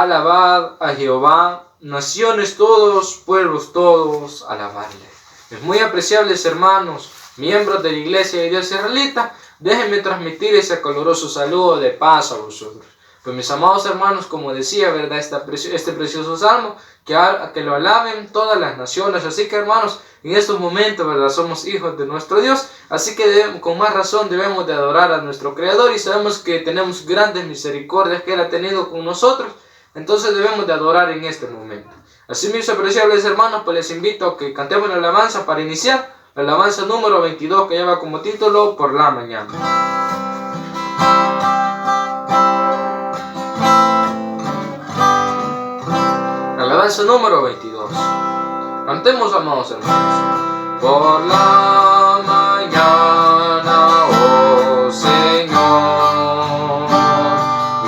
Alabad a Jehová, naciones todos, pueblos todos, alabarle. Mis muy apreciables hermanos, miembros de la Iglesia de Dios Israelita, déjenme transmitir ese caluroso saludo de paz a vosotros. Pues mis amados hermanos, como decía, ¿verdad? Este precioso salmo, que lo alaben todas las naciones. Así que hermanos, en estos momentos, ¿verdad? Somos hijos de nuestro Dios, así que con más razón debemos de adorar a nuestro Creador y sabemos que tenemos grandes misericordias que Él ha tenido con nosotros. Entonces debemos de adorar en este momento. Así mis apreciables hermanos, pues les invito a que cantemos la alabanza para iniciar. La alabanza número 22 que lleva como título Por la mañana. La alabanza número 22. Cantemos, amados hermanos. Por la mañana, oh Señor,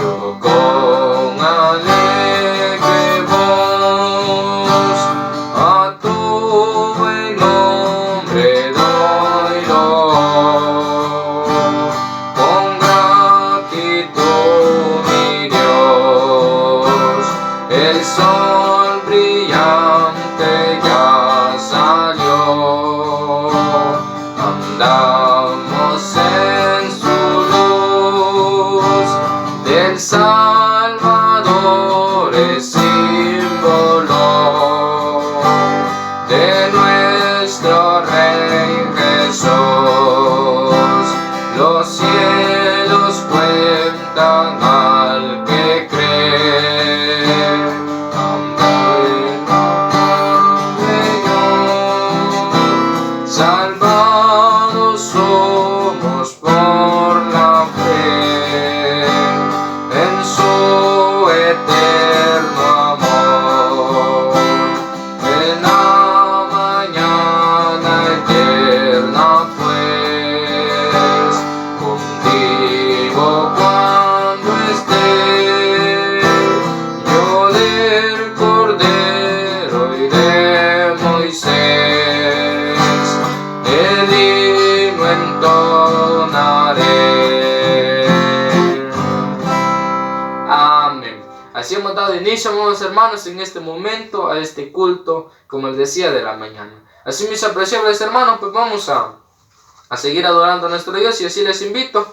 yo con alegre voz a tu buen nombre doy loor. Con gratitud, mi Dios, el sol brillante ya salió. Andamos en su luz, del Salvador es símbolo, de nuestro Rey Jesús. Los cielos cuentan al que cree. Salvados somos por la fe en su eterno amor. En la mañana eterna pues, contigo cuando esté yo del Cordero y de Moisés, el himno entonaré. Amén. Así hemos dado inicio, amados hermanos, en este momento a este culto, como les decía, de la mañana. Así, mis apreciables hermanos, pues vamos a seguir adorando a nuestro Dios, y así les invito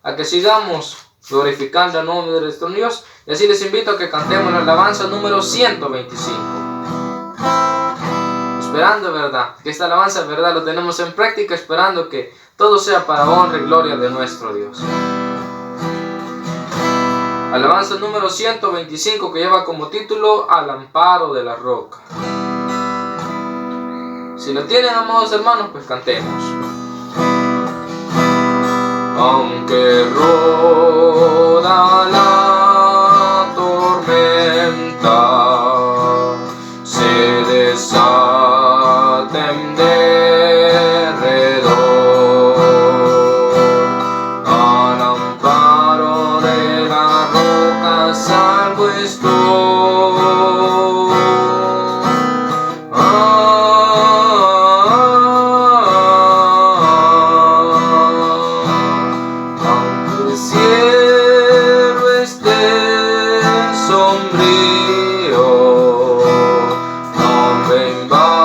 a que sigamos glorificando el nombre de nuestro Dios, y así les invito a que cantemos la alabanza número 125. Esperando, ¿verdad?, que esta alabanza, ¿verdad?, lo tenemos en práctica, esperando que todo sea para honra y gloria de nuestro Dios. Alabanza número 125 que lleva como título Al amparo de la roca. Si lo tienen, amados hermanos, pues cantemos. Aunque roda la tormenta, se desaten derredor, al amparo de la roca salvo estoy. Aunque el cielo esté sombrío, no me invadirá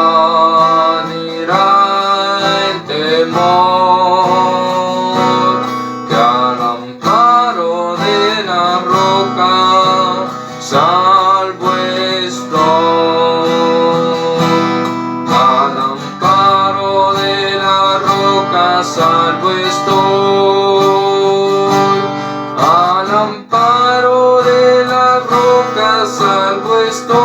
el temor, que al amparo de la roca salvo estoy. Al amparo de la roca salvo estoy. Al amparo de la roca salvo estoy.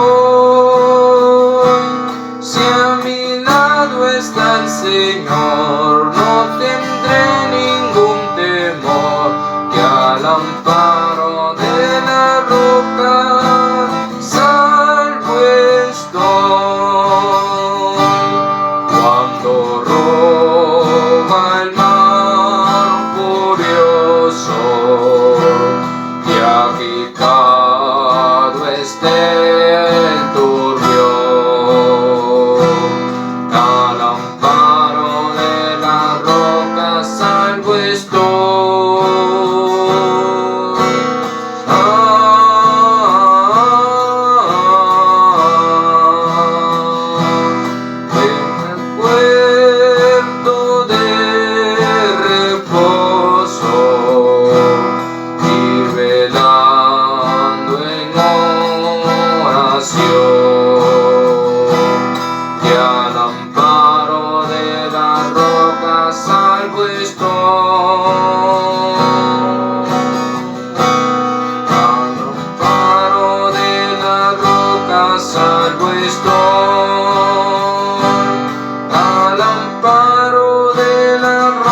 Si a mi lado está el Señor, no tendré ningún temor, que al amparo de la roca salvo estoy. Cuando roba el mar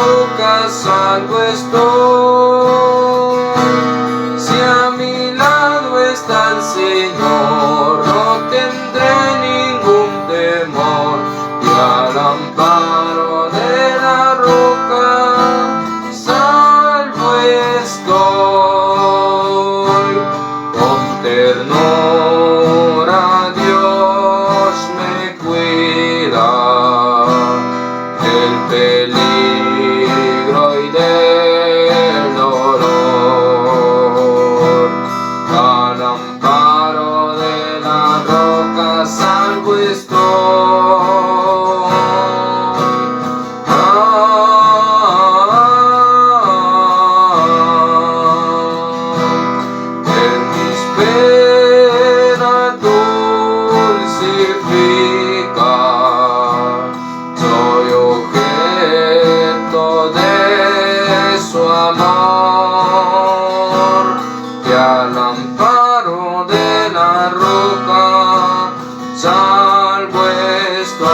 roca salvo estoy. Si a mi lado está el Señor, no tendré ningún temor, y al amparo de la roca salvo estoy. Con ternura Dios me cuida del peligro y del dolor. Al amparo de la roca salvo estoy. En mis penas dulcifica, soy objeto de su amor, y al amparo de la roca salvo estoy.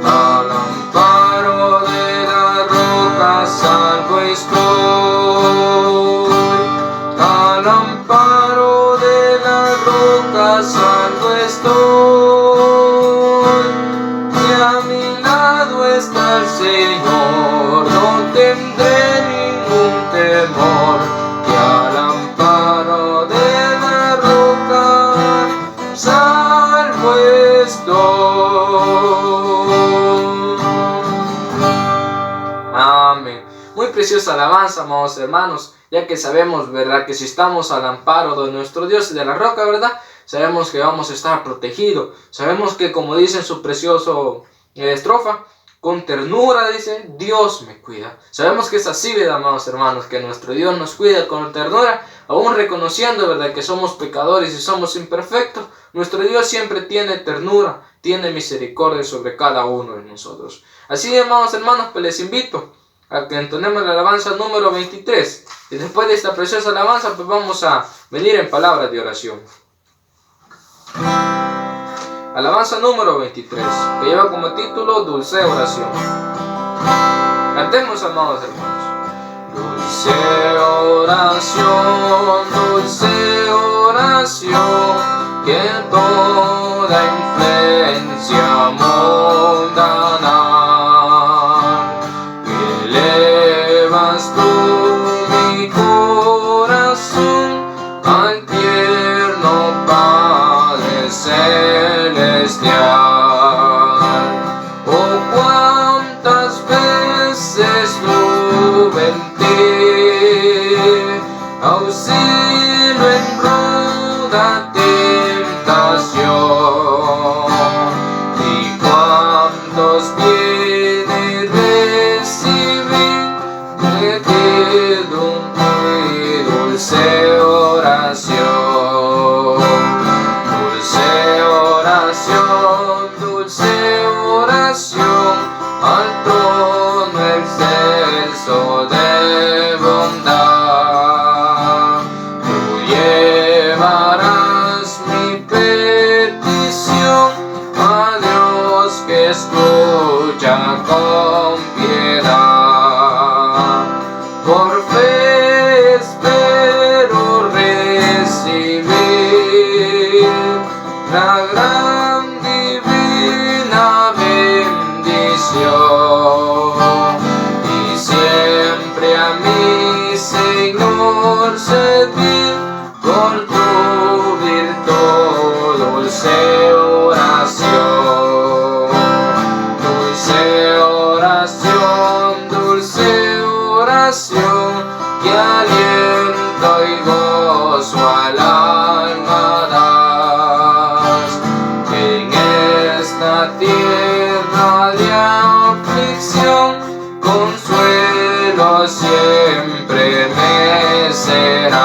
Al amparo de la roca salvo estoy. Al amparo de la roca salvo estoy. Y a mi lado está el Señor, no tendré ningún temor, que al amparo de la roca salvo estoy. Amén. Muy preciosa alabanza, amados hermanos, ya que sabemos, ¿verdad?, que si estamos al amparo de nuestro Dios y de la roca, ¿verdad?, sabemos que vamos a estar protegidos. Sabemos que, como dice en su precioso estrofa, con ternura, dice, Dios me cuida. Sabemos que es así, ¿verdad, amados hermanos?, que nuestro Dios nos cuida con ternura, aún reconociendo, ¿verdad?, que somos pecadores y somos imperfectos. Nuestro Dios siempre tiene ternura, tiene misericordia sobre cada uno de nosotros. Así, amados hermanos, pues les invito a que entonemos la alabanza número 23. Y después de esta preciosa alabanza, pues vamos a venir en palabras de oración. Alabanza número 23, que lleva como título Dulce Oración. Cantemos, amados hermanos. Dulce oración, que toda influencia mundana elevas tú mi corazón al tierno Padre celestial. Oh, cuántas veces tuve en ti auxilio en ruda tentación, y cuántos bienes recibí de tu muy dulce oración. Dulce oración, al trono excelso de bondad. Tú llevarás mi petición a Dios, que escucha con piedad. Por fe espero recibir la gran divina bendición, y siempre a mi Señor servir por tu virtud. Dulce oración, que aliento y gozo al alma das. En esta tierra de aflicción, consuelo siempre me serás,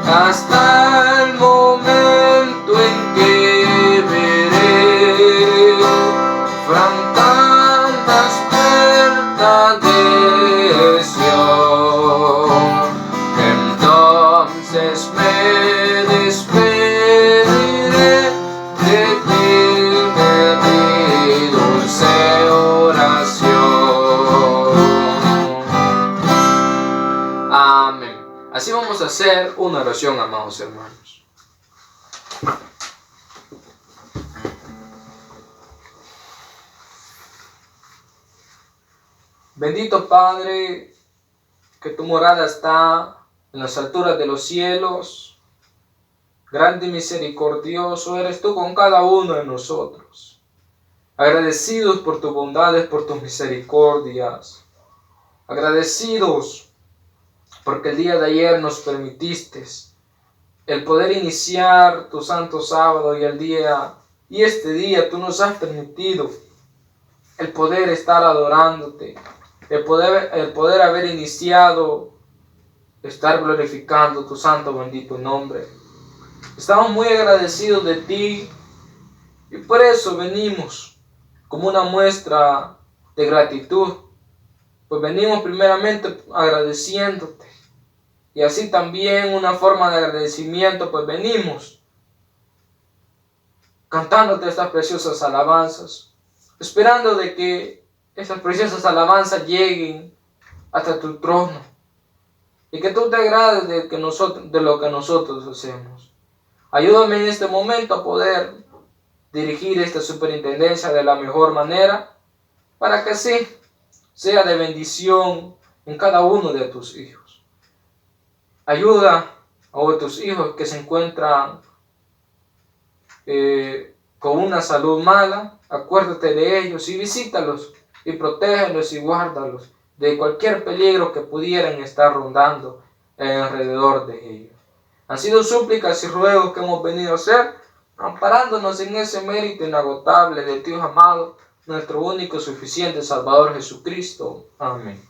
hasta el momento en que veré frantantas puertas de hacer una oración, amados hermanos. Bendito Padre, que tu morada está en las alturas de los cielos. Grande y misericordioso eres tú con cada uno de nosotros. Agradecidos por tus bondades, por tus misericordias. Agradecidos porque el día de ayer nos permitiste el poder iniciar tu santo sábado y este día tú nos has permitido el poder estar adorándote, el poder haber iniciado, estar glorificando tu santo bendito nombre. Estamos muy agradecidos de ti y por eso venimos como una muestra de gratitud. Pues venimos primeramente agradeciéndote y así también una forma de agradecimiento, pues venimos cantándote estas preciosas alabanzas, esperando de que esas preciosas alabanzas lleguen hasta tu trono y que tú te agrades de lo que nosotros hacemos. Ayúdame en este momento a poder dirigir esta superintendencia de la mejor manera para que así sea de bendición en cada uno de tus hijos. Ayuda a tus hijos que se encuentran con una salud mala. Acuérdate de ellos y visítalos y protégelos y guárdalos de cualquier peligro que pudieran estar rondando alrededor de ellos. Han sido súplicas y ruegos que hemos venido a hacer, amparándonos en ese mérito inagotable de Dios amado, nuestro único y suficiente Salvador Jesucristo. Amén.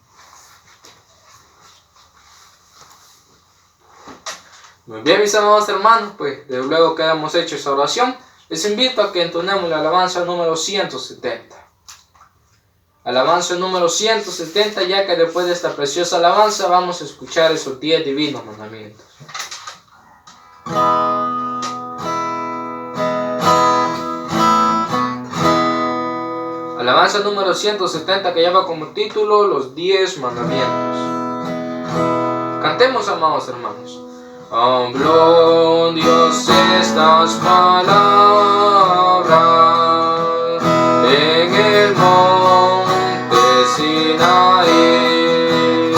Muy bien, mis amados hermanos, pues desde luego que hemos hecho esa oración, les invito a que entonemos la alabanza número 170. Alabanza número 170, ya que después de esta preciosa alabanza vamos a escuchar esos 10 divinos mandamientos. Alabanza número 170, que lleva como título los 10 mandamientos. Cantemos, amados hermanos. Habló Dios estas palabras en el monte Sinaí.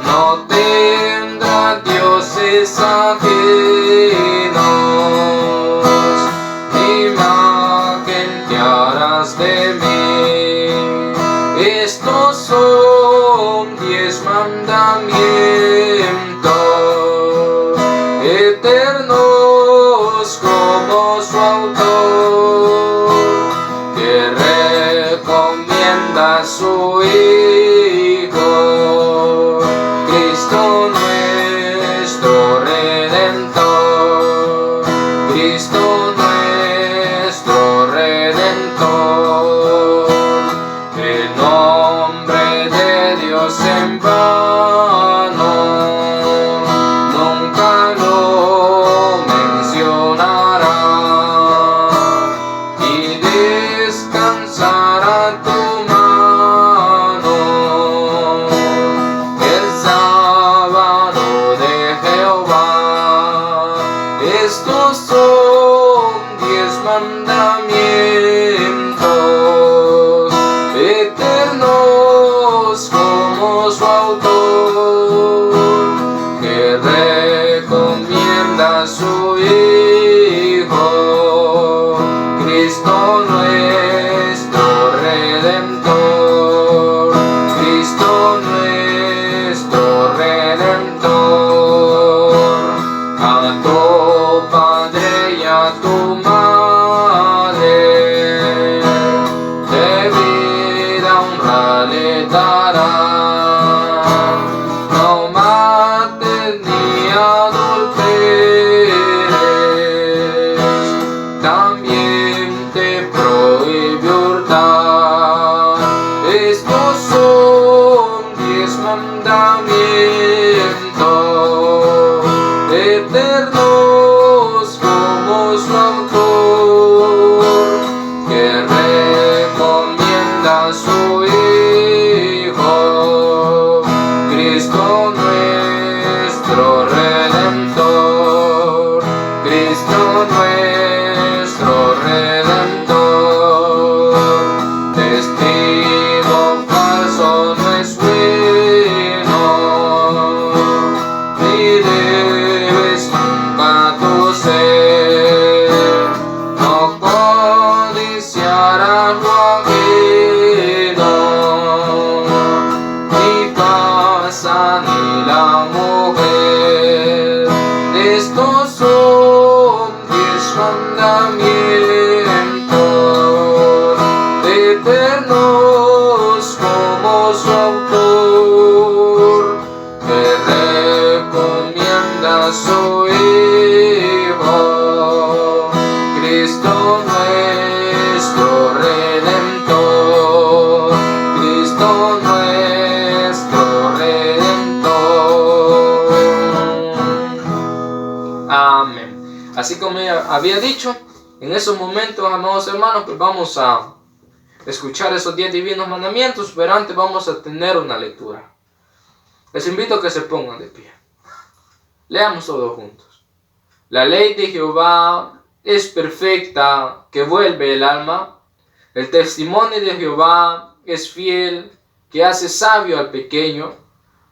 No tendrá dioses ajenos, ni imagen te harás de mí. Estos son 10 mandamientos eternos como su autor, que recomienda a su Hijo, Cristo nuestro Redentor, Cristo nuestro Redentor. El nombre de Dios en vano nunca lo mencionará, y descansará tu mano el sábado de Jehová. Estos son 10 mandamientos eternos como su autor, que recomienda a su Hijo, Cristo nuestro Redentor, Cristo nuestro Redentor. A tu padre y a tu madre debida honra le darás. No mates ni adulteres, también te prohíbe hurtar. Estos son 10 mandamientos eternos como su autor, que recomienda a su Hijo, eternos como su autor, que recomienda a su Hijo, Cristo nuestro Redentor, Cristo nuestro Redentor. Amén. Así como había dicho, en esos momentos, amados hermanos, pues vamos a escuchar esos 10 divinos mandamientos, pero antes vamos a tener una lectura. Les invito a que se pongan de pie. Leamos todos juntos. La ley de Jehová es perfecta, que vuelve el alma. El testimonio de Jehová es fiel, que hace sabio al pequeño.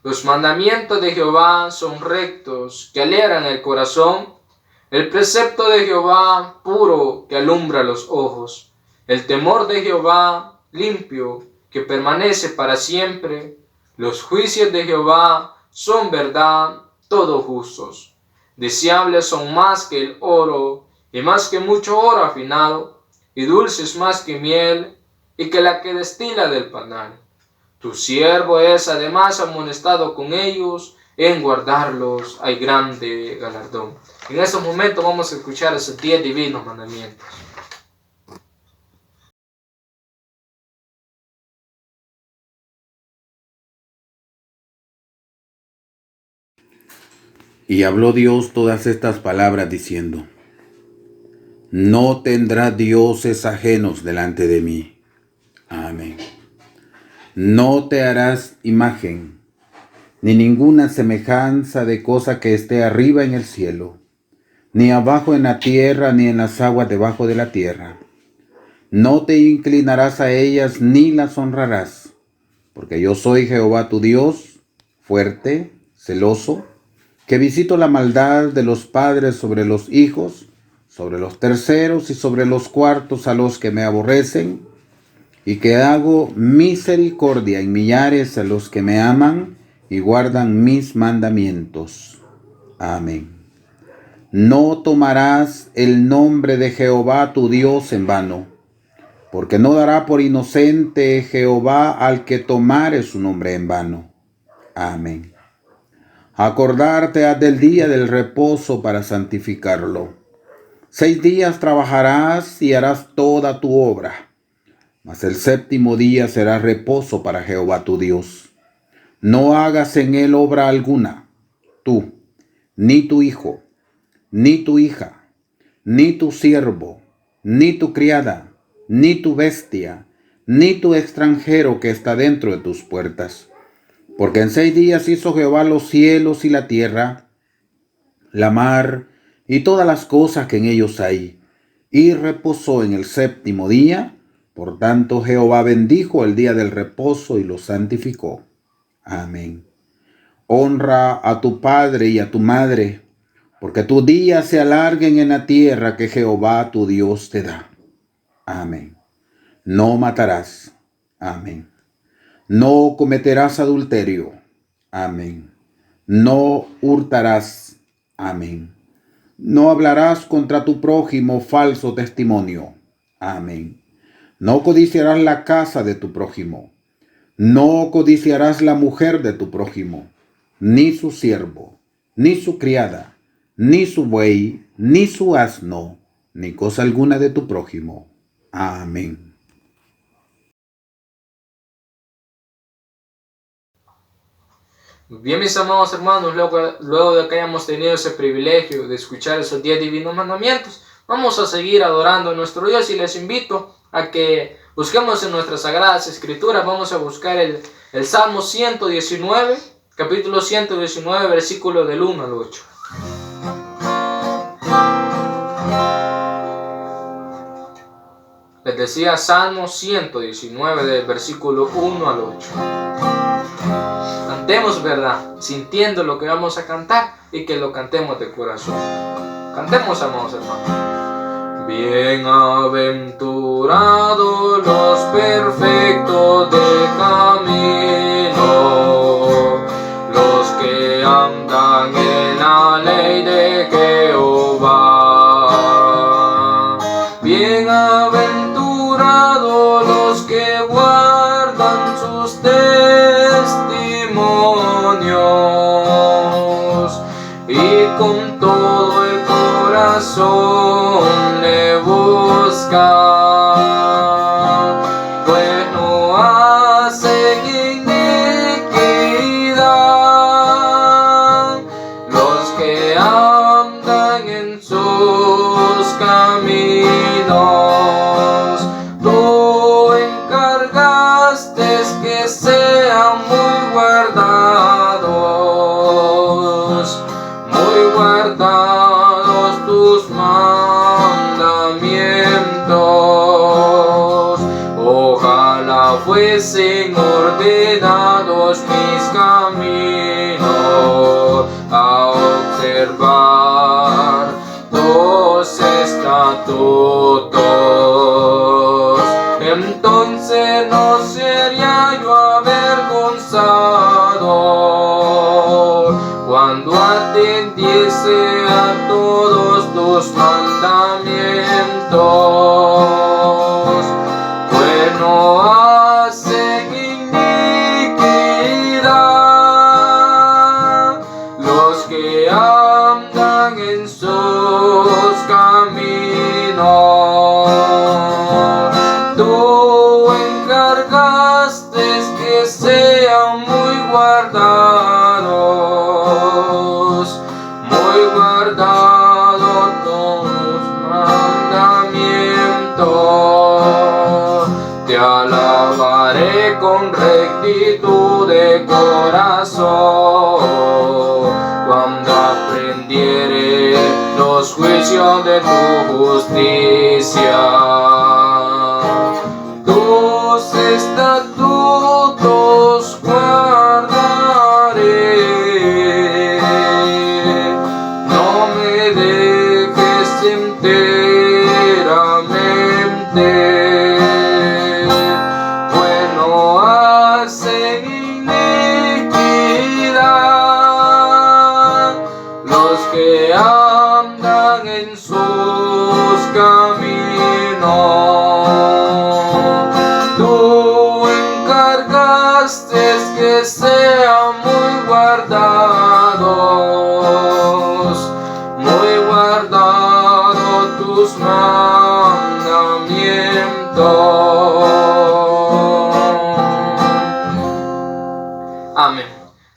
Los mandamientos de Jehová son rectos, que alegran el corazón. El precepto de Jehová puro, que alumbra los ojos. El temor de Jehová limpio, que permanece para siempre. Los juicios de Jehová son verdad, todos justos. Deseables son más que el oro, y más que mucho oro afinado, y dulces más que miel, y que la que destila del panal. Tu siervo es además amonestado con ellos, en guardarlos hay grande galardón. En estos momentos vamos a escuchar esos 10 divinos mandamientos. Y habló Dios todas estas palabras diciendo: No tendrás dioses ajenos delante de mí. Amén. No te harás imagen, ni ninguna semejanza de cosa que esté arriba en el cielo, ni abajo en la tierra, ni en las aguas debajo de la tierra. No te inclinarás a ellas, ni las honrarás, porque yo soy Jehová tu Dios, fuerte, celoso, que visito la maldad de los padres sobre los hijos, sobre los terceros y sobre los cuartos a los que me aborrecen, y que hago misericordia en millares a los que me aman y guardan mis mandamientos. Amén. No tomarás el nombre de Jehová tu Dios en vano, porque no dará por inocente Jehová al que tomare su nombre en vano. Amén. Acordarte has del día del reposo para santificarlo. 6 días trabajarás y harás toda tu obra, mas el 7º día será reposo para Jehová tu Dios. No hagas en él obra alguna, tú, ni tu hijo, ni tu hija, ni tu siervo, ni tu criada, ni tu bestia, ni tu extranjero que está dentro de tus puertas. Porque en 6 días hizo Jehová los cielos y la tierra, la mar y todas las cosas que en ellos hay, y reposó en el 7º día. Por tanto, Jehová bendijo el día del reposo y lo santificó. Amén. Honra a tu padre y a tu madre, porque tus días se alarguen en la tierra que Jehová tu Dios te da. Amén. No matarás. Amén. No cometerás adulterio. Amén. No hurtarás. Amén. No hablarás contra tu prójimo falso testimonio. Amén. No codiciarás la casa de tu prójimo. No codiciarás la mujer de tu prójimo, ni su siervo, ni su criada, ni su buey, ni su asno, ni cosa alguna de tu prójimo. Amén. Bien, mis amados hermanos, luego de que hayamos tenido ese privilegio de escuchar esos 10 divinos mandamientos, vamos a seguir adorando a nuestro Dios y les invito a que busquemos en nuestras sagradas escrituras. Vamos a buscar el Salmo 119, capítulo 119, versículo del 1 al 8. Les decía Salmo 119, del versículo 1 al 8. Cantemos, ¿verdad? Sintiendo lo que vamos a cantar y que lo cantemos de corazón. Cantemos, amados hermanos. Bienaventurados los perfectos de camino, los que andan en la ley de Jehová. Bienaventurados los que que sean muy guardados tus mandamientos. Ojalá fuesen ordenados mis caminos a observar tus estatutos. Entonces no sería yo avergonzado cuando atendiese a todos tus mandamientos. Bueno hacen iniquidad los que andan en sus caminos. Tú encargaste que sean muy guardados tus mandamientos. Te alabaré con rectitud de corazón cuando aprendiere los juicios de tu justicia. Tus estatutos guardaré, no me dejes enteramente. Bueno hacen iniquidad los que andan en sus caminos. Tú encargaste que sean muy guardados tus mandamientos. Amén.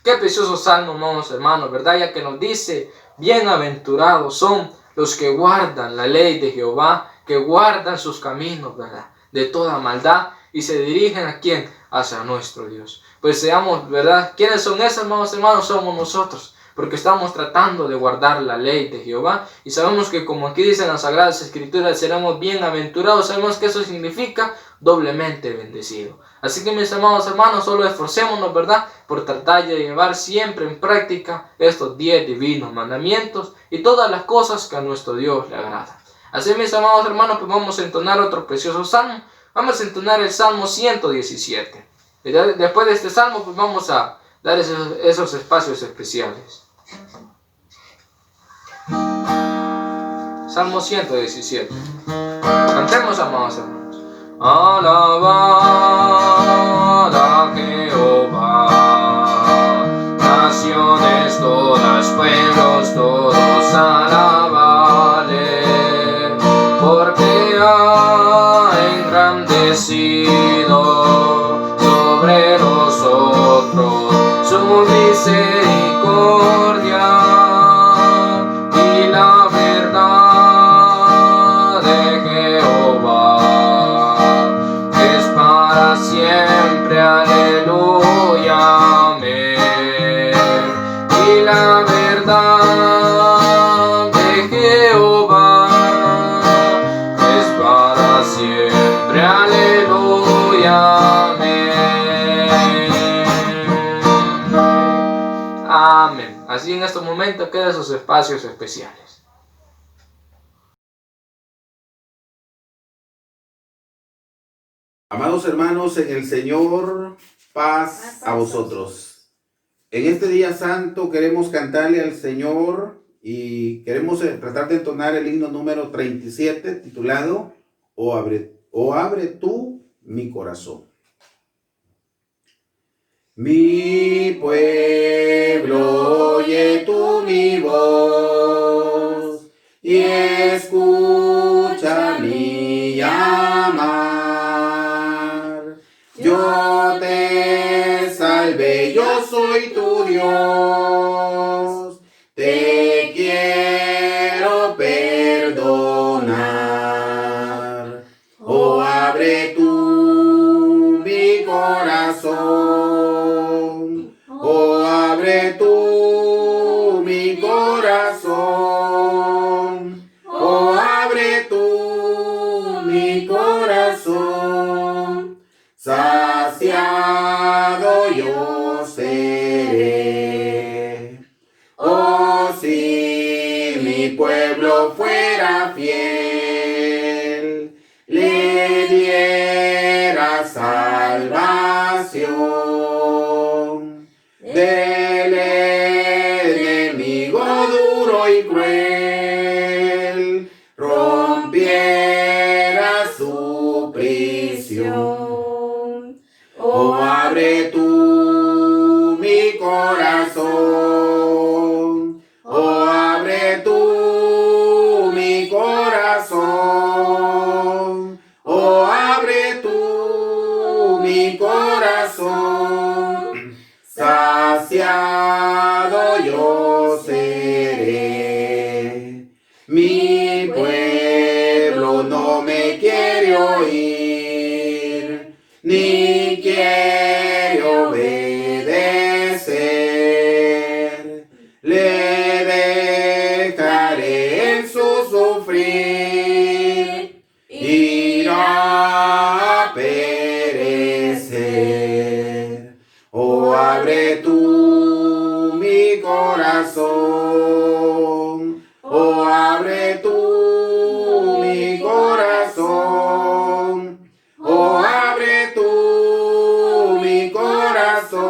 Qué precioso salmo, amados hermanos, ¿verdad? Ya que nos dice, bienaventurados son los que guardan la ley de Jehová, que guardan sus caminos, ¿verdad?, de toda maldad, y se dirigen ¿a quién? Hacia nuestro Dios. Pues seamos, ¿verdad? ¿Quiénes son esos, amados hermanos? Somos nosotros, porque estamos tratando de guardar la ley de Jehová, y sabemos que, como aquí dicen las Sagradas Escrituras, seremos bienaventurados. Sabemos que eso significa doblemente bendecido. Así que, mis amados hermanos, solo esforcémonos, ¿verdad?, por tratar de llevar siempre en práctica estos 10 divinos mandamientos y todas las cosas que a nuestro Dios le agradan. Así, mis amados hermanos, pues vamos a entonar otro precioso salmo. Vamos a entonar el Salmo 117. Después de este salmo, pues vamos a dar esos espacios especiales. Salmo 117. Cantemos, amados hermanos. Alabad a Jehová, naciones todas, pueblos todos, alabadle, porque ha engrandecido sobre nosotros su misericordia y la verdad de Jehová es para siempre. Aleluya, amén. Y la verdad de Jehová es para siempre. Aleluya, amén. Amén. Así en estos momentos quedan esos espacios especiales. Amados hermanos, en el Señor, paz a vosotros. En este día santo queremos cantarle al Señor y queremos tratar de entonar el himno número 37 titulado Oh abre tú mi corazón. Mi pueblo, oye tú mi voz y escucha mi llamar. Yo te salvé, yo soy tu Dios, te quiero perdonar. Oh, abre tú mi corazón. corazón, oh abre tú mi corazón, oh abre tú mi corazón, saciado yo seré. Oh, si mi pueblo fuera fiel, le diera salvación del enemigo duro y cruel, rompiera su prisión. Oh, abre tú mi corazón, oh, abre tú mi corazón, oh, abre tú mi corazón, saciado yo seré. Mi pueblo no me quiere oír, ni quiere obedecer. Le dejaré en su sufrir, irá a perecer. Oh, abre tú mi corazón, oh, abre tú mi corazón, oh, abre tú mi corazón,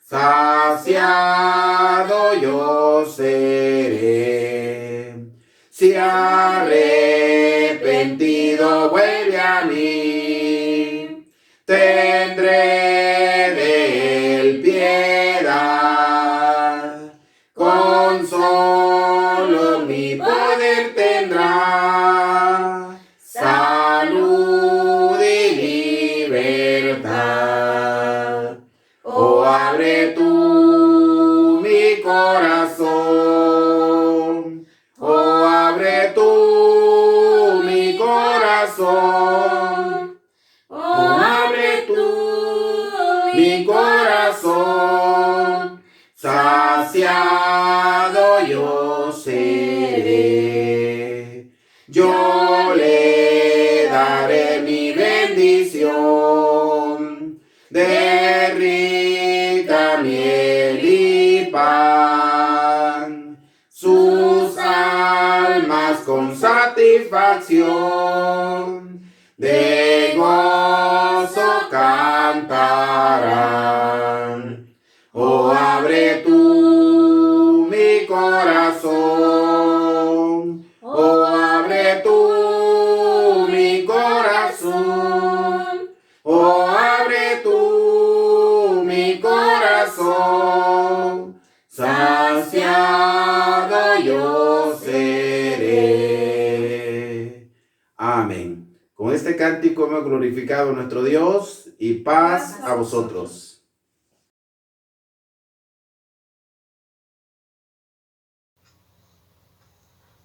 saciado yo seré. Si arrepentido vuelve a mí, tendré de él piedad, con solo mi poder tendrá salud y libertad. Oh, abre tú mi corazón, oh, abre tú mi corazón, oh, abre tú mi corazón, saciado yo seré. Yo le daré mi bendición de rica miel y pan, sus almas con satisfacción de gozo cantarán. Oh, abre tú mi corazón, oh, abre tú mi corazón, oh, abre tú mi corazón, saciado yo seré. Amén. Con este cántico hemos glorificado a nuestro Dios, y paz a vosotros.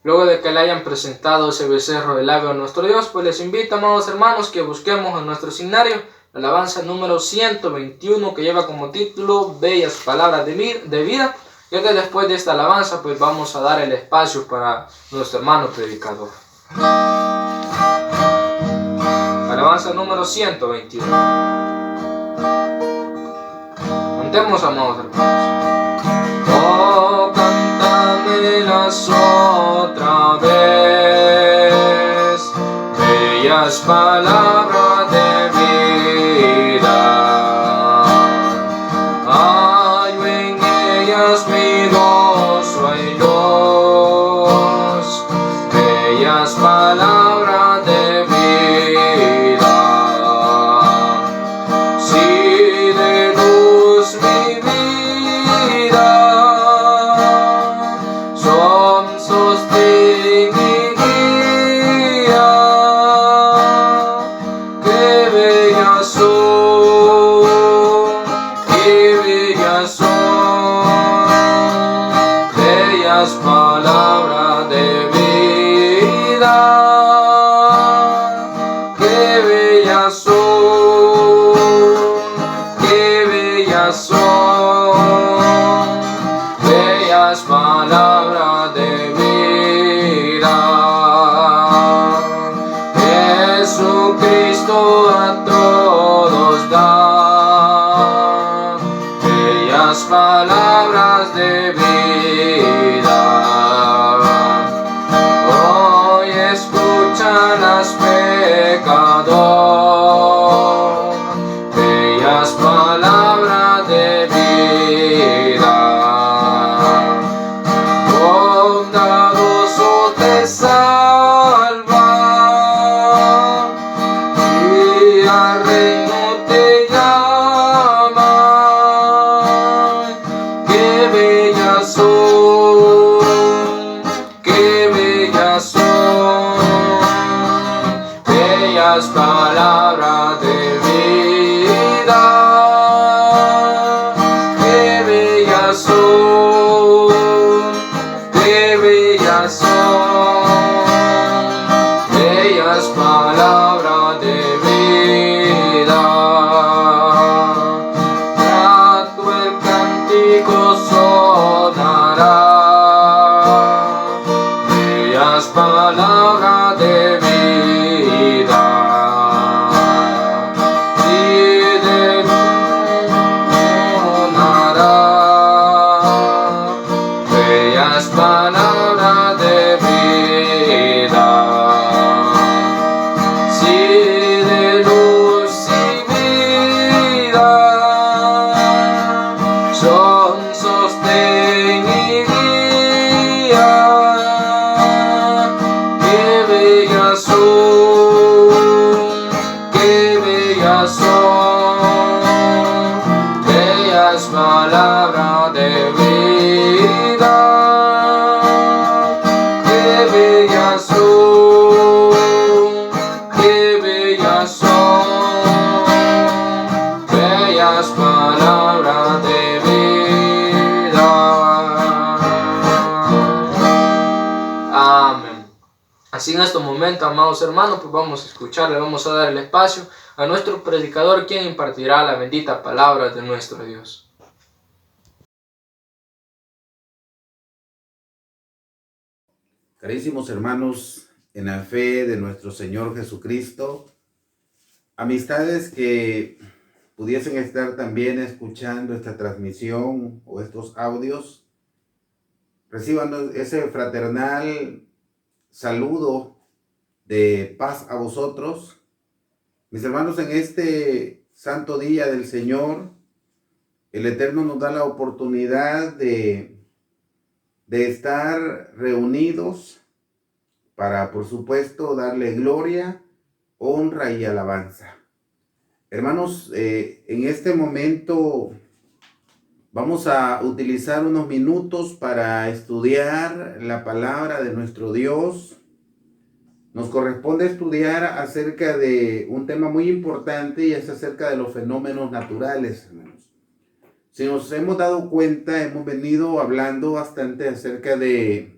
Luego de que le hayan presentado ese becerro del labio a nuestro Dios, pues les invito, amados hermanos, que busquemos en nuestro signario la alabanza número 121, que lleva como título Bellas Palabras de Vida, ya que después de esta alabanza pues vamos a dar el espacio para nuestro hermano predicador. Alabanza número 121. Cantemos, amados hermanos. Oh, cántamelas otra vez, bellas palabras de vida. Hallo en ellas mi gozo y luz, bellas palabras de vida. Si de luz mi vida son sostén y guía, bellas son, bellas palabras de vida. Jesucristo a todos da bellas palabras de vida. Hoy escúchalas, pecador, bellas palabras de vida. Bondadoso te salva y al reino te llama. Qué bellas son, qué bellas son, bellas palabras de vida. Qué bellas son, qué bellas son, bellas palabras de vida. Rato el cántico sonará, bellas palabras de vida. Y de sonará, bellas palabras de vida. Si de luz y vida son sostén y guía, qué bellas son, qué bellas son, bellas palabras de vida. Qué bellas son, qué bellas son, bellas palabras de vida. Amén. Así en estos momentos, amados hermanos, pues vamos a escucharle, vamos a dar el espacio a nuestro predicador, quien impartirá la bendita palabra de nuestro Dios. Carísimos hermanos, en la fe de nuestro Señor Jesucristo, amistades que pudiesen estar también escuchando esta transmisión o estos audios, reciban ese fraternal saludo de paz a vosotros. Mis hermanos, en este santo día del Señor, el Eterno nos da la oportunidad de estar reunidos para, por supuesto, darle gloria, honra y alabanza. Hermanos, en este momento vamos a utilizar unos minutos para estudiar la palabra de nuestro Dios. Nos corresponde estudiar acerca de un tema muy importante y es acerca de los fenómenos naturales, hermanos. Si nos hemos dado cuenta, hemos venido hablando bastante acerca de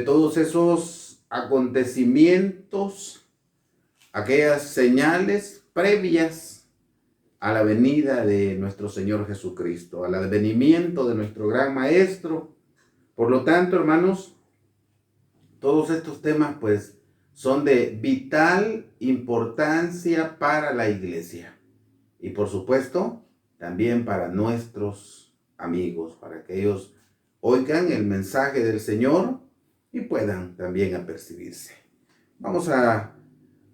todos esos acontecimientos, aquellas señales previas a la venida de nuestro Señor Jesucristo, al advenimiento de nuestro gran Maestro. Por lo tanto, hermanos, todos estos temas pues son de vital importancia para la iglesia y por supuesto también para nuestros amigos, para que ellos oigan el mensaje del Señor y puedan también apercibirse. Vamos a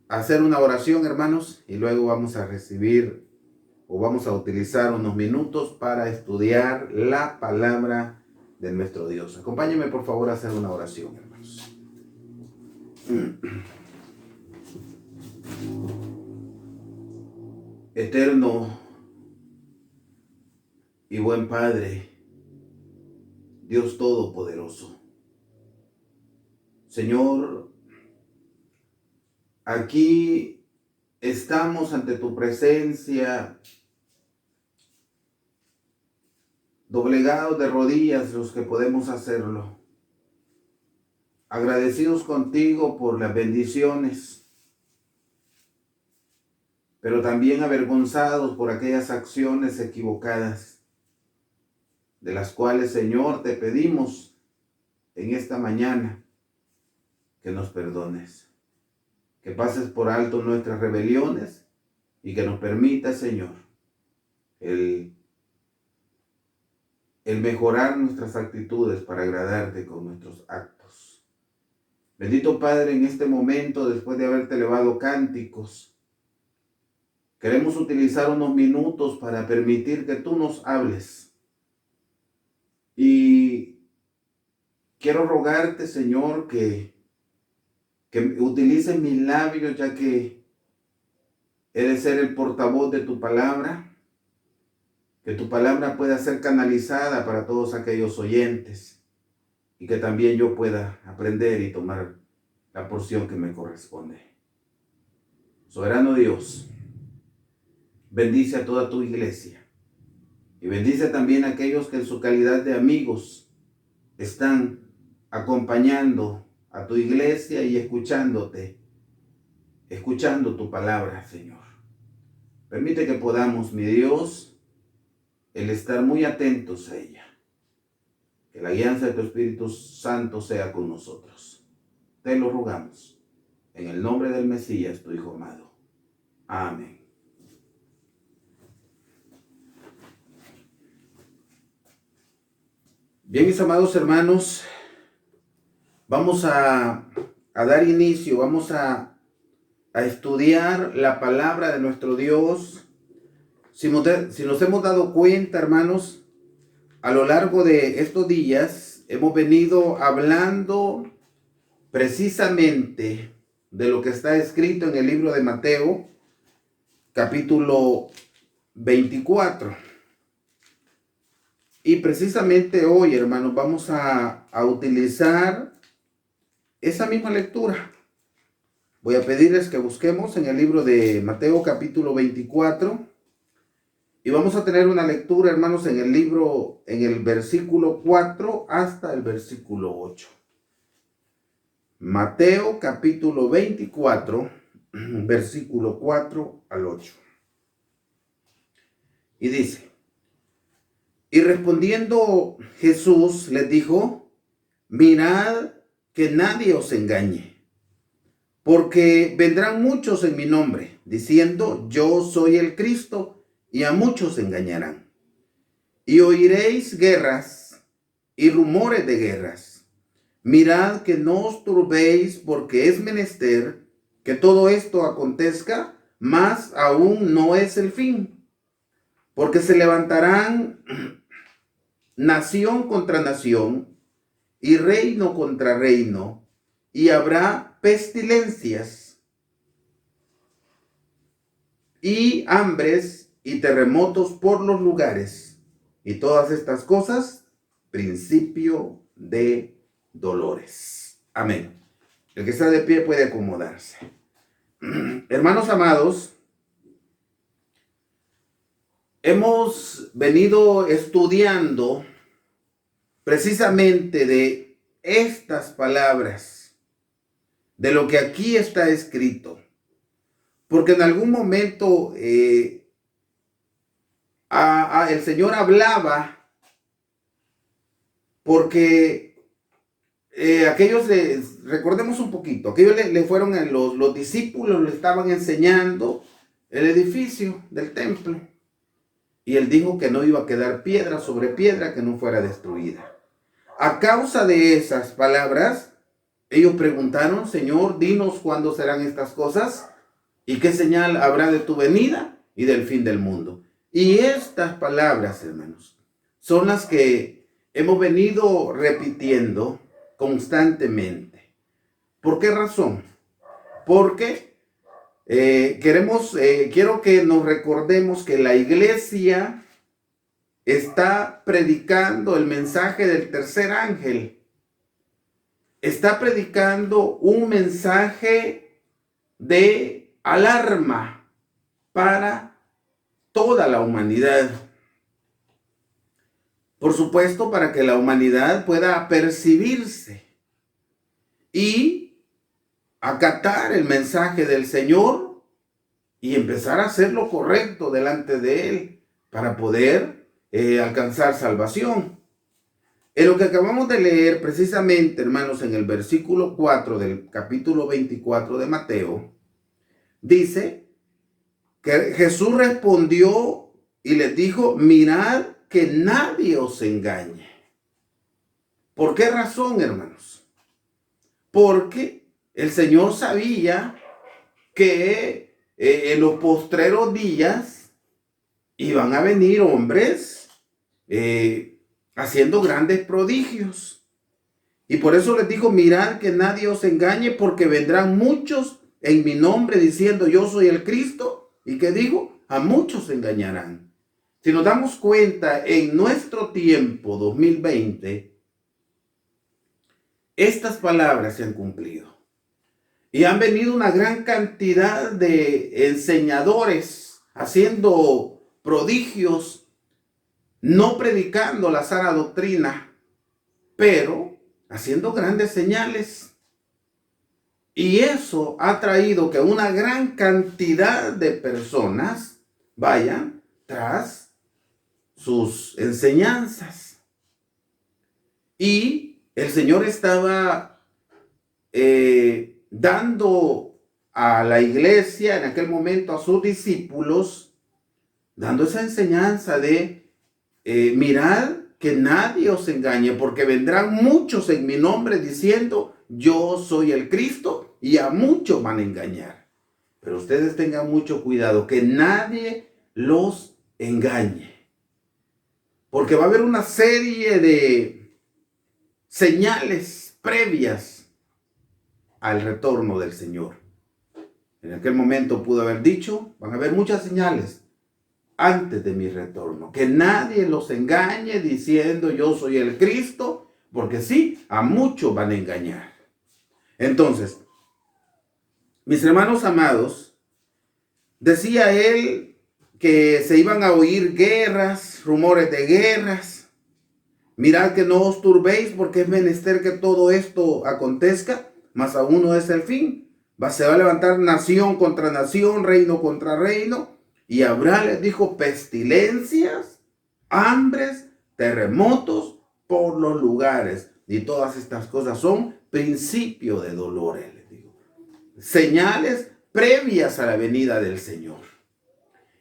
hacer una oración, hermanos, y luego vamos a recibir o vamos a utilizar unos minutos para estudiar la palabra de nuestro Dios. Acompáñenme por favor a hacer una oración, hermanos. Eterno y buen Padre, Dios Todopoderoso, Señor, aquí estamos ante tu presencia, doblegados de rodillas los que podemos hacerlo, agradecidos contigo por las bendiciones pero también avergonzados por aquellas acciones equivocadas, de las cuales, Señor, te pedimos en esta mañana que nos perdones, que pases por alto nuestras rebeliones y que nos permita, Señor, el mejorar nuestras actitudes para agradarte con nuestros actos. Bendito Padre, en este momento, después de haberte elevado cánticos, queremos utilizar unos minutos para permitir que tú nos hables. Y quiero rogarte, Señor, que utilices mis labios, ya que he de ser el portavoz de tu palabra, que tu palabra pueda ser canalizada para todos aquellos oyentes y que también yo pueda aprender y tomar la porción que me corresponde. Soberano Dios, bendice a toda tu iglesia y bendice también a aquellos que en su calidad de amigos están acompañando a tu iglesia y escuchándote, escuchando tu palabra, Señor. Permite que podamos, mi Dios, el estar muy atentos a ella. Que la guianza de tu Espíritu Santo sea con nosotros. Te lo rogamos. En el nombre del Mesías, tu Hijo amado. Amén. Bien, mis amados hermanos, vamos a dar inicio, vamos a estudiar la palabra de nuestro Dios. Si nos hemos dado cuenta, hermanos, a lo largo de estos días hemos venido hablando precisamente de lo que está escrito en el libro de Mateo, capítulo 24. Y precisamente hoy, hermanos, vamos a utilizar esa misma lectura. Voy a pedirles que busquemos en el libro de Mateo, capítulo 24. Y vamos a tener una lectura, hermanos, en el libro, en el versículo 4 hasta el versículo 8. Mateo capítulo 24, versículo 4 al 8. Y dice: y respondiendo Jesús les dijo: mirad que nadie os engañe, porque vendrán muchos en mi nombre, diciendo: yo soy el Cristo, y a muchos engañarán. Y oiréis guerras y rumores de guerras. Mirad que no os turbéis, porque es menester que todo esto acontezca, mas aún no es el fin. Porque se levantarán nación contra nación y reino contra reino, y habrá pestilencias y hambres y terremotos por los lugares, y todas estas cosas, principio de dolores. Amén. El que está de pie puede acomodarse. Hermanos amados, hemos venido estudiando precisamente de estas palabras, de lo que aquí está escrito, porque en algún momento el Señor hablaba, porque aquellos, recordemos un poquito, aquellos le fueron, los discípulos le estaban enseñando el edificio del templo, y él dijo que no iba a quedar piedra sobre piedra que no fuera destruida. A causa de esas palabras, ellos preguntaron: Señor, dinos cuándo serán estas cosas y qué señal habrá de tu venida y del fin del mundo. Y estas palabras, hermanos, son las que hemos venido repitiendo constantemente. ¿Por qué razón? Porque quiero que nos recordemos que la iglesia está predicando el mensaje del tercer ángel. Está predicando un mensaje de alarma para toda la humanidad. Por supuesto, para que la humanidad pueda percibirse y acatar el mensaje del Señor y empezar a hacer lo correcto delante de Él para poder alcanzar salvación. En lo que acabamos de leer precisamente, hermanos, en el versículo 4 del capítulo 24 de Mateo, dice que Jesús respondió y les dijo: mirad que nadie os engañe. ¿Por qué razón, hermanos? Porque el Señor sabía que en los postreros días iban a venir hombres haciendo grandes prodigios. Y por eso les dijo: mirad que nadie os engañe, porque vendrán muchos en mi nombre diciendo yo soy el Cristo. ¿Y qué digo? A muchos engañarán. Si nos damos cuenta, en nuestro tiempo 2020, estas palabras se han cumplido. Y han venido una gran cantidad de enseñadores haciendo prodigios, no predicando la sana doctrina, pero haciendo grandes señales. Y eso ha traído que una gran cantidad de personas vayan tras sus enseñanzas. Y el Señor estaba dando a la iglesia, en aquel momento a sus discípulos, dando esa enseñanza de mirad que nadie os engañe, porque vendrán muchos en mi nombre diciendo yo soy el Cristo, y a muchos van a engañar. Pero ustedes tengan mucho cuidado, que nadie los engañe, porque va a haber una serie de señales previas al retorno del Señor. En aquel momento pudo haber dicho: van a haber muchas señales antes de mi retorno, que nadie los engañe diciendo yo soy el Cristo, porque sí, a muchos van a engañar. Entonces, mis hermanos amados, decía él que se iban a oír guerras, rumores de guerras. Mirad que no os turbéis, porque es menester que todo esto acontezca, mas aún no es el fin. Se va a levantar nación contra nación, reino contra reino, y habrá, les dijo, pestilencias, hambres, terremotos por los lugares. Y todas estas cosas son principio de dolores, les digo. Señales previas a la venida del Señor.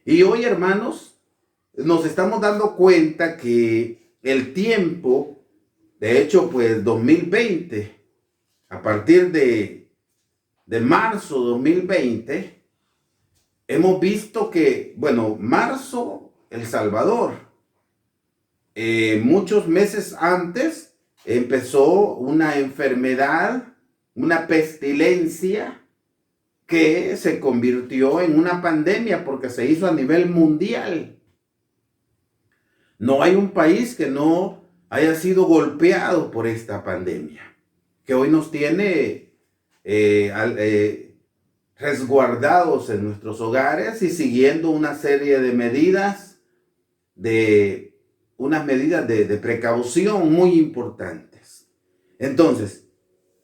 Y hoy, hermanos, nos estamos dando cuenta que el tiempo, de hecho, pues 2020, a partir de marzo 2020, hemos visto que, bueno, marzo, El Salvador, muchos meses antes empezó una enfermedad, una pestilencia que se convirtió en una pandemia porque se hizo a nivel mundial. No hay un país que no haya sido golpeado por esta pandemia, que hoy nos tiene resguardados en nuestros hogares y siguiendo una serie de medidas, unas medidas de precaución muy importantes. Entonces,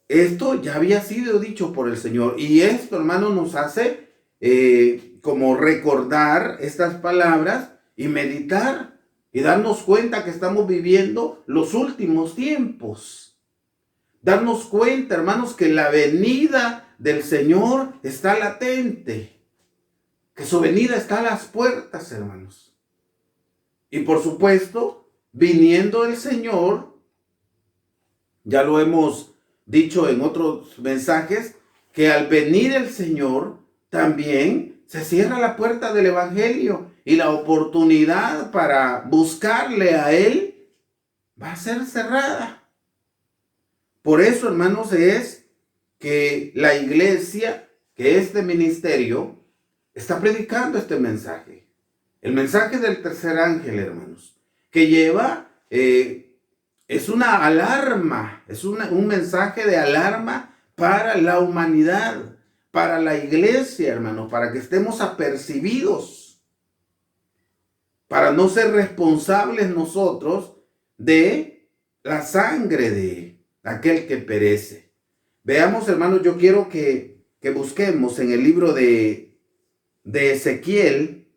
esto ya había sido dicho por el Señor, y esto, hermano, nos hace como recordar estas palabras y meditar y darnos cuenta que estamos viviendo los últimos tiempos. Darnos cuenta, hermanos, que la venida del Señor está latente, que su venida está a las puertas, hermanos. Y por supuesto, viniendo el Señor, ya lo hemos dicho en otros mensajes, que al venir el Señor también se cierra la puerta del Evangelio, y la oportunidad para buscarle a Él va a ser cerrada. Por eso, hermanos, es que la iglesia, que este ministerio, está predicando este mensaje. El mensaje del tercer ángel, hermanos, que lleva, es una alarma, es un mensaje de alarma para la humanidad, para la iglesia, hermanos, para que estemos apercibidos, para no ser responsables nosotros de la sangre de aquel que perece. Veamos, hermanos, yo quiero que busquemos en el libro de de Ezequiel.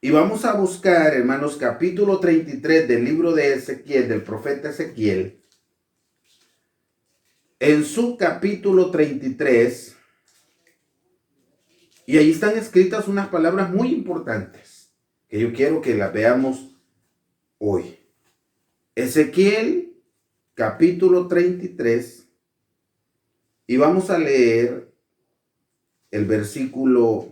Y vamos a buscar, hermanos, capítulo 33 del libro de Ezequiel, del profeta Ezequiel. En su capítulo 33, y ahí están escritas unas palabras muy importantes, que yo quiero que las veamos hoy. Ezequiel, capítulo 33, y vamos a leer el versículo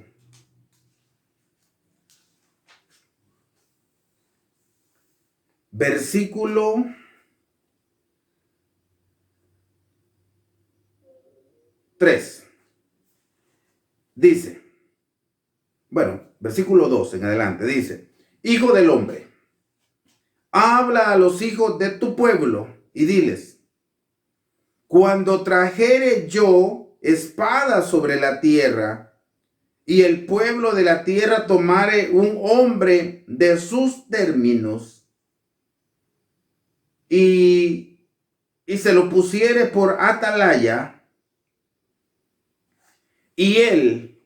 3. Dice, bueno, versículo 2 en adelante, dice: Hijo del hombre, habla a los hijos de tu pueblo y diles: cuando trajere yo espada sobre la tierra, y el pueblo de la tierra tomare un hombre de sus términos, y se lo pusiere por atalaya, y él,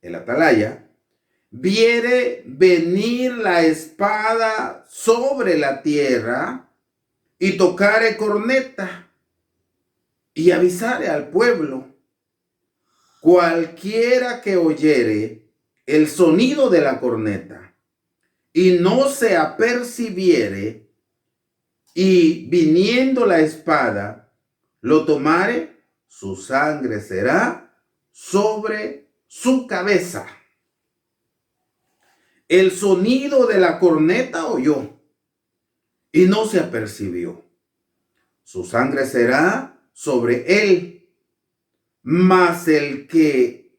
el atalaya, viere venir la espada sobre la tierra, y tocare corneta, y avisare al pueblo, cualquiera que oyere el sonido de la corneta, y no se apercibiere, y viniendo la espada, lo tomare, su sangre será sobre su cabeza. El sonido de la corneta oyó, y no se apercibió. Su sangre será sobre él, mas el que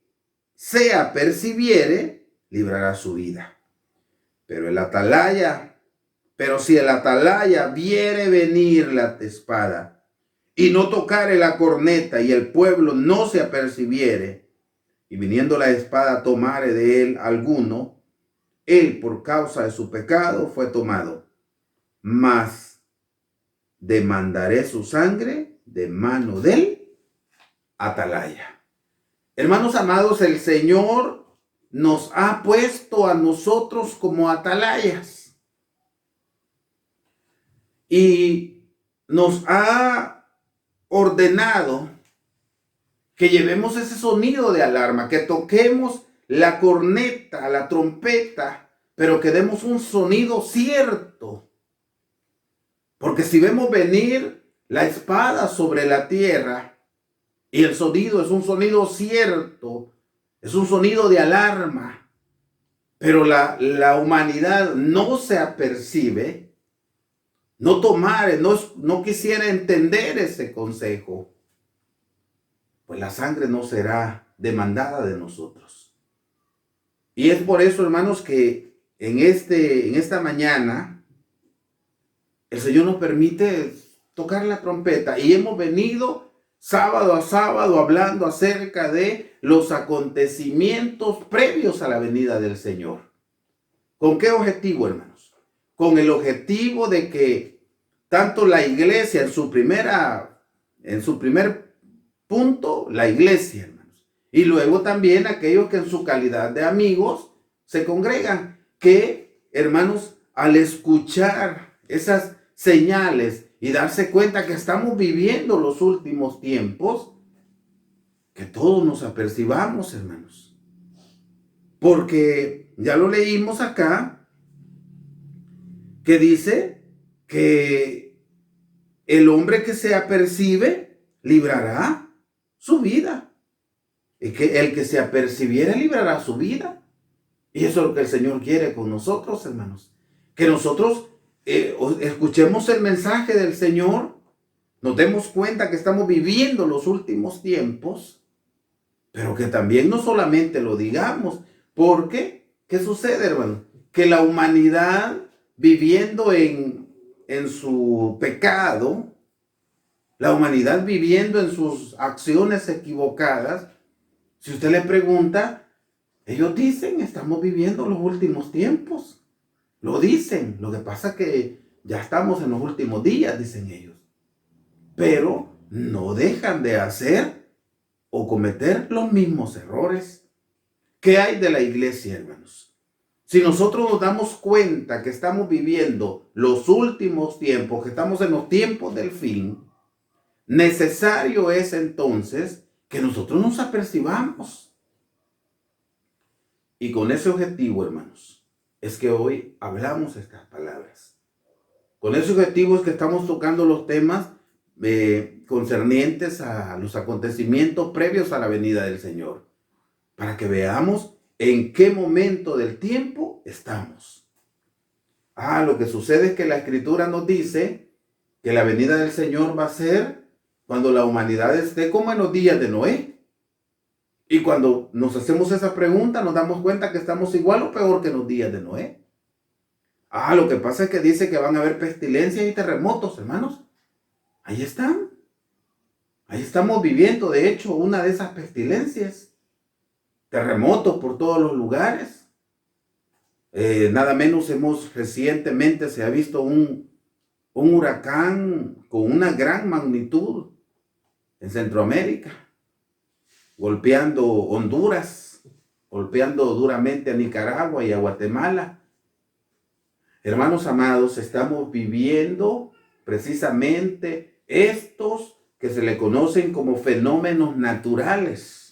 se apercibiere, librará su vida. Pero si el atalaya viere venir la espada, y no tocare la corneta, y el pueblo no se apercibiere, y viniendo la espada tomare de él alguno, él por causa de su pecado fue tomado, mas demandaré su sangre de mano del atalaya. Hermanos amados, el Señor nos ha puesto a nosotros como atalayas, y nos ha ordenado que llevemos ese sonido de alarma, que toquemos la corneta, la trompeta, pero que demos un sonido cierto. Porque si vemos venir la espada sobre la tierra, y el sonido es un sonido cierto, es un sonido de alarma, pero la humanidad no se apercibe, no quisiera entender ese consejo, pues la sangre no será demandada de nosotros. Y es por eso, hermanos, que en esta mañana el Señor nos permite tocar la trompeta, y hemos venido sábado a sábado hablando acerca de los acontecimientos previos a la venida del Señor. ¿Con qué objetivo, hermanos? Con el objetivo de que tanto la iglesia en su primer punto, la iglesia, hermanos, y luego también aquellos que en su calidad de amigos se congregan, que, hermanos, al escuchar esas señales y darse cuenta que estamos viviendo los últimos tiempos, que todos nos apercibamos, hermanos. Porque ya lo leímos acá, que dice que el hombre que se apercibe librará su vida. Y que el que se apercibiere librará su vida. Y eso es lo que el Señor quiere con nosotros, hermanos. Que nosotros escuchemos el mensaje del Señor, nos demos cuenta que estamos viviendo los últimos tiempos, pero que también no solamente lo digamos, porque, ¿qué sucede, hermano? Que la humanidad, viviendo en su pecado, la humanidad viviendo en sus acciones equivocadas, si usted le pregunta, ellos dicen, estamos viviendo los últimos tiempos. Lo dicen, lo que pasa es que ya estamos en los últimos días, dicen ellos. Pero no dejan de hacer o cometer los mismos errores. ¿Qué hay de la iglesia, hermanos? Si nosotros nos damos cuenta que estamos viviendo los últimos tiempos, que estamos en los tiempos del fin, necesario es entonces que nosotros nos apercibamos. Y con ese objetivo, hermanos, es que hoy hablamos estas palabras. Con ese objetivo es que estamos tocando los temas concernientes a los acontecimientos previos a la venida del Señor, para que veamos en qué momento del tiempo estamos. Lo que sucede es que la Escritura nos dice que la venida del Señor va a ser cuando la humanidad esté como en los días de Noé. Y cuando nos hacemos esa pregunta, nos damos cuenta que estamos igual o peor que en los días de Noé. Lo que pasa es que dice que van a haber pestilencias y terremotos, hermanos. Ahí están. Ahí estamos viviendo, de hecho, una de esas pestilencias. Terremotos por todos los lugares. Nada menos recientemente se ha visto un huracán con una gran magnitud en Centroamérica, golpeando Honduras, golpeando duramente a Nicaragua y a Guatemala. Hermanos amados, estamos viviendo precisamente estos que se le conocen como fenómenos naturales.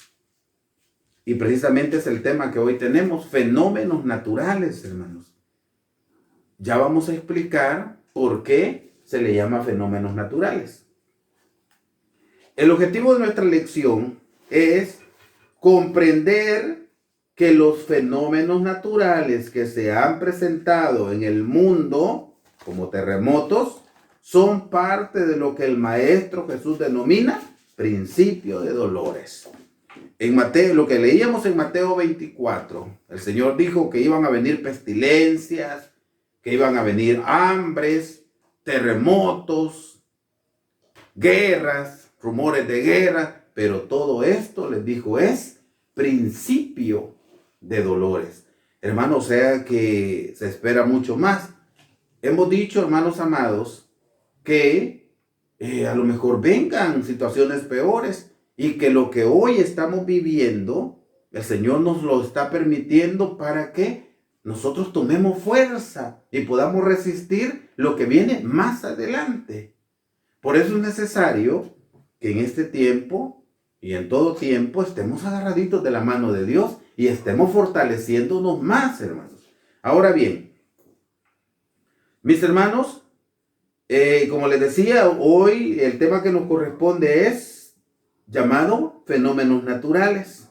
Y precisamente es el tema que hoy tenemos, fenómenos naturales, hermanos. Ya vamos a explicar por qué se le llama fenómenos naturales. El objetivo de nuestra lección es comprender que los fenómenos naturales que se han presentado en el mundo, como terremotos, son parte de lo que el Maestro Jesús denomina principio de dolores. En Mateo, lo que leíamos en Mateo 24, el Señor dijo que iban a venir pestilencias, que iban a venir hambres, terremotos, guerras, rumores de guerra, pero todo esto, les dijo, es principio de dolores. Hermanos, o sea que se espera mucho más. Hemos dicho, hermanos amados, que a lo mejor vengan situaciones peores y que lo que hoy estamos viviendo, el Señor nos lo está permitiendo para que nosotros tomemos fuerza y podamos resistir lo que viene más adelante. Por eso es necesario que en este tiempo y en todo tiempo estemos agarraditos de la mano de Dios y estemos fortaleciéndonos más, hermanos. Ahora bien, mis hermanos, como les decía, hoy el tema que nos corresponde es llamado fenómenos naturales.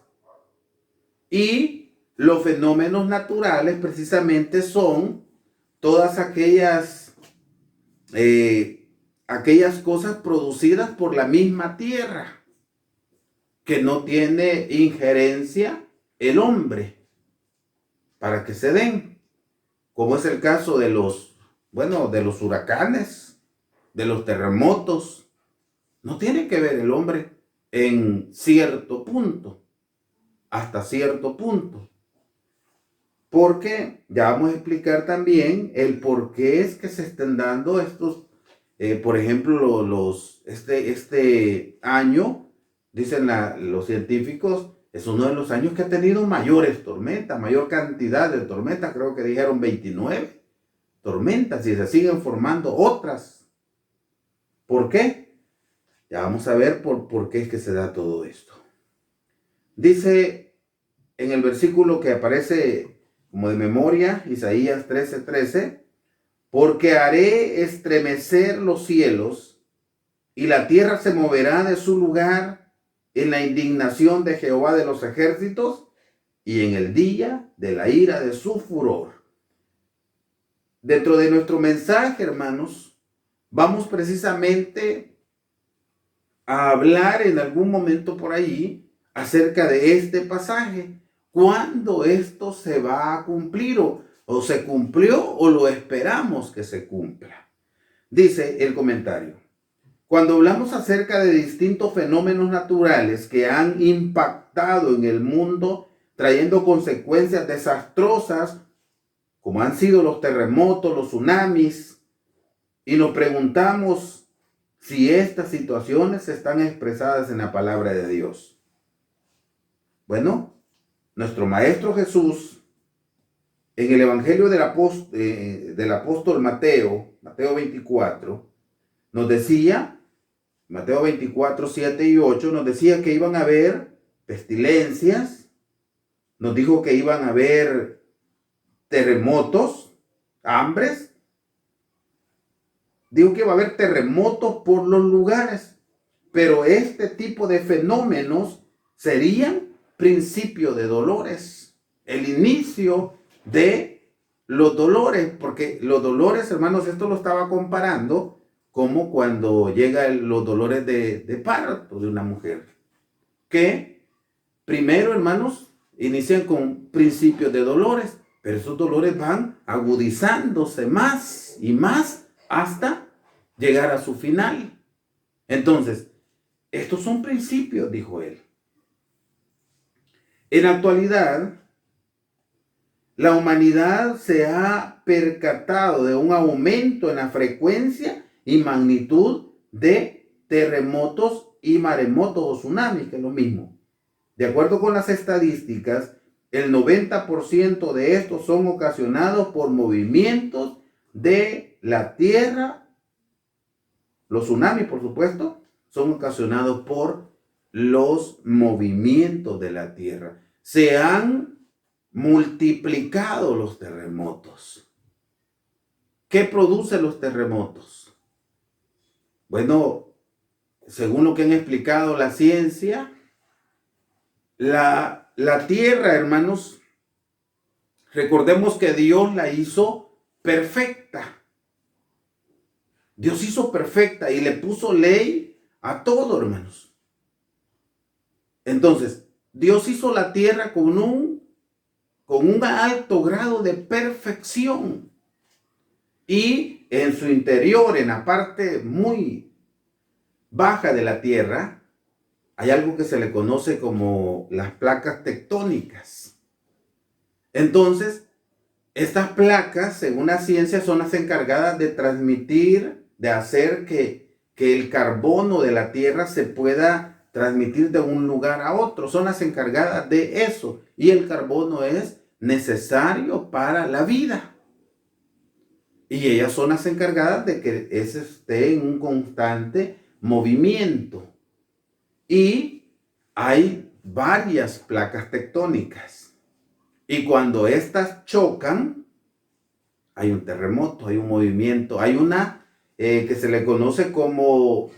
Y los fenómenos naturales precisamente son todas aquellas cosas producidas por la misma tierra, que no tiene injerencia el hombre para que se den, como es el caso de los huracanes, de los terremotos. No tiene que ver el hombre en cierto punto, hasta cierto punto. Porque ya vamos a explicar también el por qué es que se están dando estos, por ejemplo, este año, dicen los científicos, es uno de los años que ha tenido mayores tormentas, mayor cantidad de tormentas, creo que dijeron 29 tormentas y se siguen formando otras. ¿Por qué? Ya vamos a ver por qué es que se da todo esto. Dice en el versículo que aparece como de memoria, Isaías 13:13, porque haré estremecer los cielos y la tierra se moverá de su lugar en la indignación de Jehová de los ejércitos y en el día de la ira de su furor. Dentro de nuestro mensaje, hermanos, vamos precisamente a hablar en algún momento por ahí acerca de este pasaje. ¿Cuándo esto se va a cumplir? ¿O se cumplió o lo esperamos que se cumpla? Dice el comentario: cuando hablamos acerca de distintos fenómenos naturales que han impactado en el mundo, trayendo consecuencias desastrosas, como han sido los terremotos, los tsunamis, y nos preguntamos si estas situaciones están expresadas en la palabra de Dios. Bueno, nuestro Maestro Jesús, en el Evangelio del apóstol Mateo, Mateo 24, nos decía, Mateo 24, 7 y 8, nos decía que iban a haber pestilencias, nos dijo que iban a haber terremotos, hambres. Digo que va a haber terremotos por los lugares, pero este tipo de fenómenos serían principio de dolores, el inicio de los dolores, porque los dolores, hermanos, esto lo estaba comparando como cuando llegan los dolores de parto de una mujer, que primero, hermanos, inician con principios de dolores, pero esos dolores van agudizándose más y más hasta llegar a su final. Entonces, estos son principios, dijo él. En la actualidad, la humanidad se ha percatado de un aumento en la frecuencia y magnitud de terremotos y maremotos o tsunamis, que es lo mismo. De acuerdo con las estadísticas, el 90% de estos son ocasionados por movimientos de la Tierra. Los tsunamis, por supuesto, son ocasionados por los movimientos de la Tierra. Se han multiplicado los terremotos. ¿Qué producen los terremotos? Bueno, según lo que han explicado la ciencia, la Tierra, hermanos, recordemos que Dios la hizo perfecta. Dios hizo perfecta y le puso ley a todo, hermanos. Entonces, Dios hizo la tierra con un alto grado de perfección. Y en su interior, en la parte muy baja de la tierra, hay algo que se le conoce como las placas tectónicas. Entonces, estas placas, según la ciencia, son las encargadas de transmitir, de hacer que el carbono de la tierra se pueda transmitir de un lugar a otro. Son las encargadas de eso. Y el carbono es necesario para la vida. Y ellas son las encargadas de que ese esté en un constante movimiento. Y hay varias placas tectónicas. Y cuando estas chocan, hay un terremoto, hay un movimiento, hay una que se le conoce como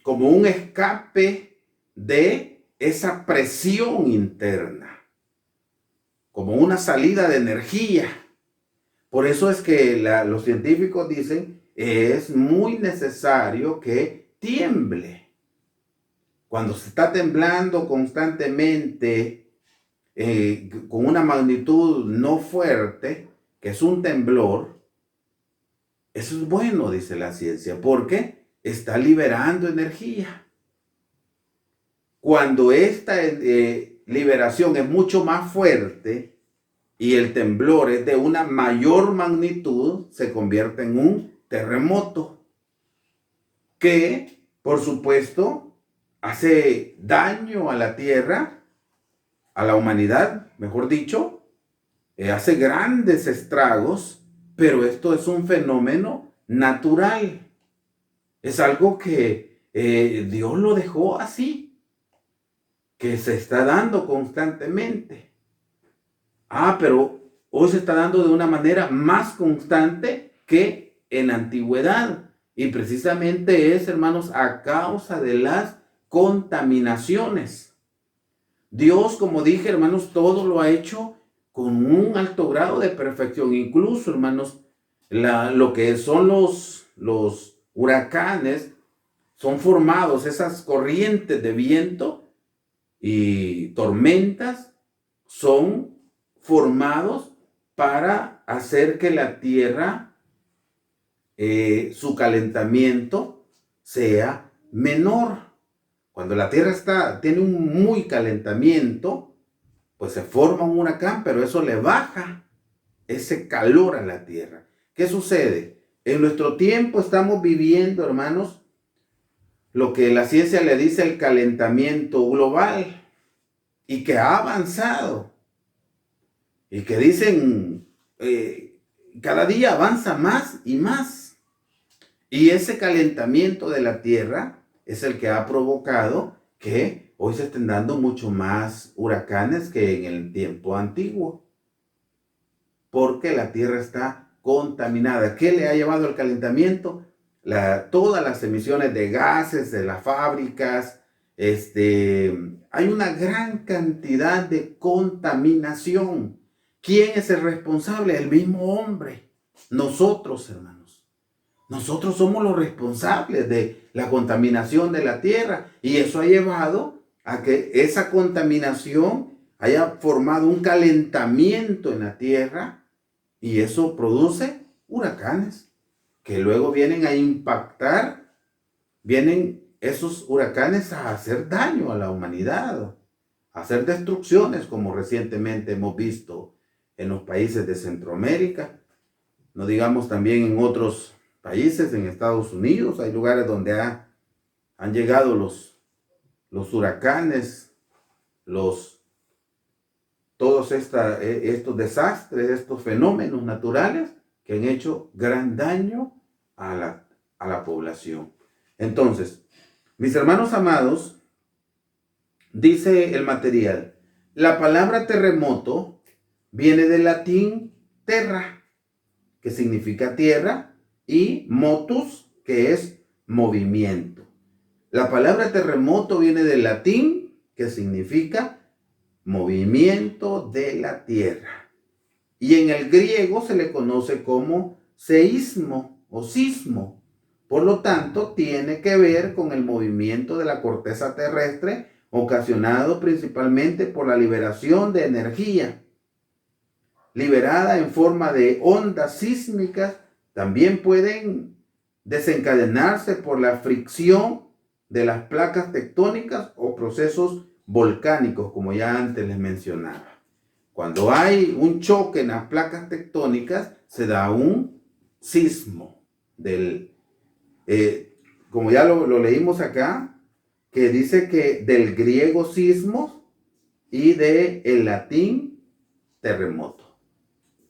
un escape de esa presión interna, como una salida de energía. Por eso es que los científicos dicen es muy necesario que tiemble. Cuando se está temblando constantemente con una magnitud no fuerte, que es un temblor, eso es bueno, dice la ciencia, porque está liberando energía. Cuando esta liberación es mucho más fuerte y el temblor es de una mayor magnitud, se convierte en un terremoto que, por supuesto, hace daño a la tierra, a la humanidad, mejor dicho, hace grandes estragos, pero esto es un fenómeno natural. Es algo que Dios lo dejó así, que se está dando constantemente. Pero hoy se está dando de una manera más constante que en la antigüedad. Y precisamente es, hermanos, a causa de las contaminaciones. Dios, como dije, hermanos, todo lo ha hecho con un alto grado de perfección. Incluso, hermanos, lo que son los huracanes son formados, esas corrientes de viento y tormentas son formados para hacer que la tierra, su calentamiento sea menor. Cuando la tierra tiene un muy calentamiento, pues se forma un huracán, pero eso le baja ese calor a la tierra. ¿Qué sucede? En nuestro tiempo estamos viviendo, hermanos, lo que la ciencia le dice el calentamiento global. y que ha avanzado y que dicen cada día avanza más y más. Y ese calentamiento de la tierra es el que ha provocado que hoy se estén dando mucho más huracanes que en el tiempo antiguo, porque la tierra está contaminada. ¿Qué le ha llevado al calentamiento? Todas las emisiones de gases de las fábricas. Hay una gran cantidad de contaminación. ¿Quién es el responsable? El mismo hombre. Nosotros, hermanos. Nosotros somos los responsables de la contaminación de la tierra. Y eso ha llevado a que esa contaminación haya formado un calentamiento en la tierra. Y eso produce huracanes que luego vienen a impactar, vienen esos huracanes a hacer daño a la humanidad, a hacer destrucciones, como recientemente hemos visto en los países de Centroamérica, no digamos también en otros países, en Estados Unidos. Hay lugares donde han llegado los huracanes, todos estos desastres, estos fenómenos naturales que han hecho gran daño a la población. Entonces, mis hermanos amados, dice el material, la palabra terremoto viene del latín terra, que significa tierra, y motus, que es movimiento. La palabra terremoto viene del latín, que significa movimiento de la tierra. Y en el griego se le conoce como seísmo o sismo. Por lo tanto, tiene que ver con el movimiento de la corteza terrestre, ocasionado principalmente por la liberación de energía, liberada en forma de ondas sísmicas. También pueden desencadenarse por la fricción de las placas tectónicas o procesos volcánicos, como ya antes les mencionaba. Cuando hay un choque en las placas tectónicas, se da un sismo como ya lo leímos acá, que dice que del griego sismos y del latín terremoto,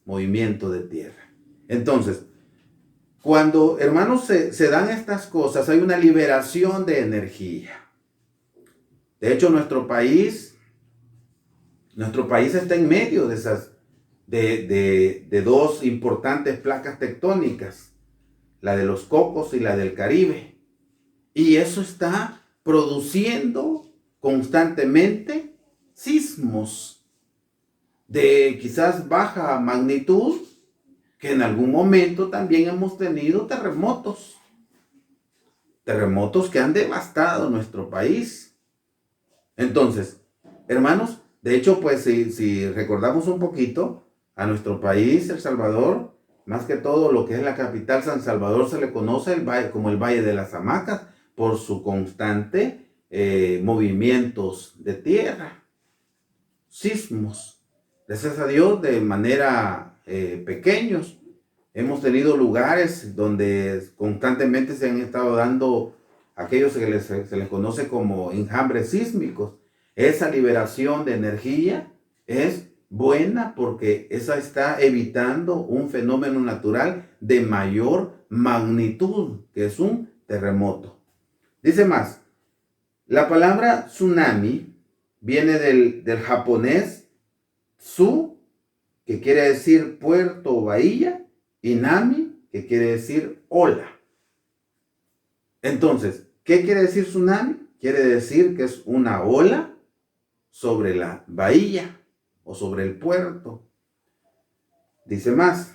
movimiento de tierra. Entonces, cuando, hermanos, se dan estas cosas, hay una liberación de energía. De hecho, nuestro país está en medio de esas, de dos importantes placas tectónicas, la de los Cocos y la del Caribe. Y eso está produciendo constantemente sismos de quizás baja magnitud, que en algún momento también hemos tenido terremotos que han devastado nuestro país. Entonces, hermanos, de hecho, pues si recordamos un poquito a nuestro país, El Salvador, más que todo lo que es la capital, San Salvador, se le conoce como el Valle de las Hamacas por su constante movimientos de tierra, sismos. Gracias a Dios, de manera pequeños. Hemos tenido lugares donde constantemente se han estado dando aquellos que se les conoce como enjambres sísmicos. Esa liberación de energía es buena porque esa está evitando un fenómeno natural de mayor magnitud, que es un terremoto. Dice más, la palabra tsunami viene del japonés tsu, que quiere decir puerto o bahía, y nami, que quiere decir ola. Entonces, ¿qué quiere decir tsunami? Quiere decir que es una ola sobre la bahía o sobre el puerto. Dice más,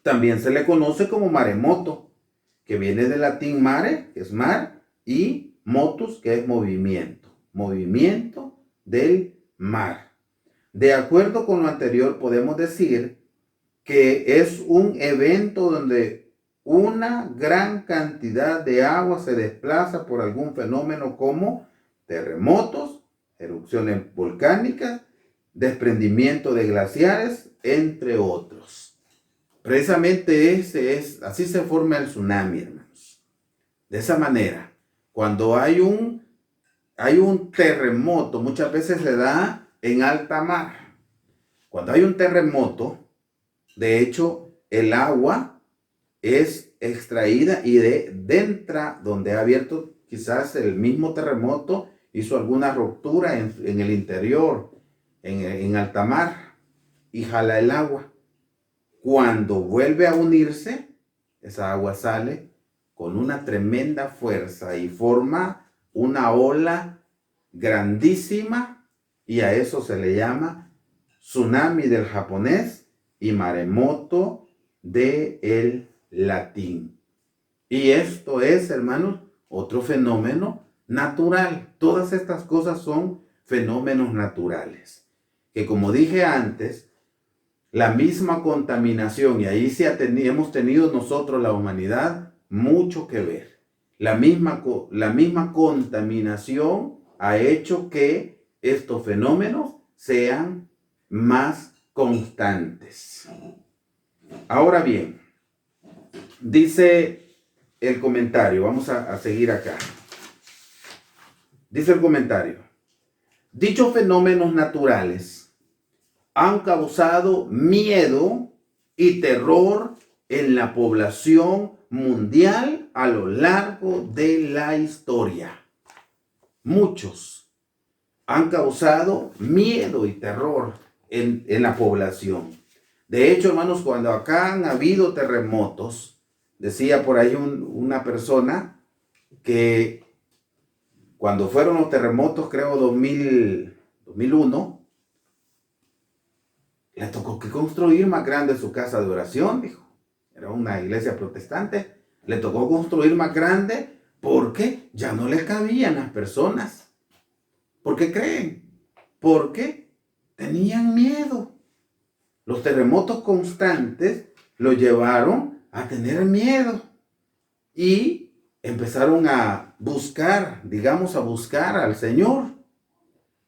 también se le conoce como maremoto, que viene del latín mare, que es mar, y motus, que es movimiento del mar. De acuerdo con lo anterior, podemos decir que es un evento donde una gran cantidad de agua se desplaza por algún fenómeno como terremotos, erupciones volcánicas, desprendimiento de glaciares, entre otros. Precisamente así se forma el tsunami, hermanos. De esa manera, cuando hay un hay un terremoto, muchas veces se da en alta mar. Cuando hay un terremoto, de hecho, el agua es extraída y entra donde ha abierto, quizás el mismo terremoto hizo alguna ruptura en el interior, en alta mar, y jala el agua. Cuando vuelve a unirse, esa agua sale con una tremenda fuerza y forma una ola grandísima, y a eso se le llama tsunami del japonés y maremoto del latín. Y esto es, hermanos, otro fenómeno natural. Todas estas cosas son fenómenos naturales, que como dije antes, la misma contaminación, y ahí sí hemos tenido nosotros, la humanidad, mucho que ver. La misma contaminación ha hecho que estos fenómenos sean más constantes. Ahora bien, dice el comentario, vamos a seguir acá. Dice el comentario: dichos fenómenos naturales han causado miedo y terror en la población mundial a lo largo de la historia. Muchos han causado miedo y terror en la población. De hecho, hermanos, cuando acá han habido terremotos, decía por ahí una persona que cuando fueron los terremotos, creo 2001, le tocó que construir más grande su casa de oración, dijo. Era una iglesia protestante. Le tocó construir más grande porque ya no les cabían las personas. ¿Por qué creen? Porque tenían miedo. Los terremotos constantes lo llevaron a tener miedo. Y empezaron a buscar, digamos, a buscar al Señor.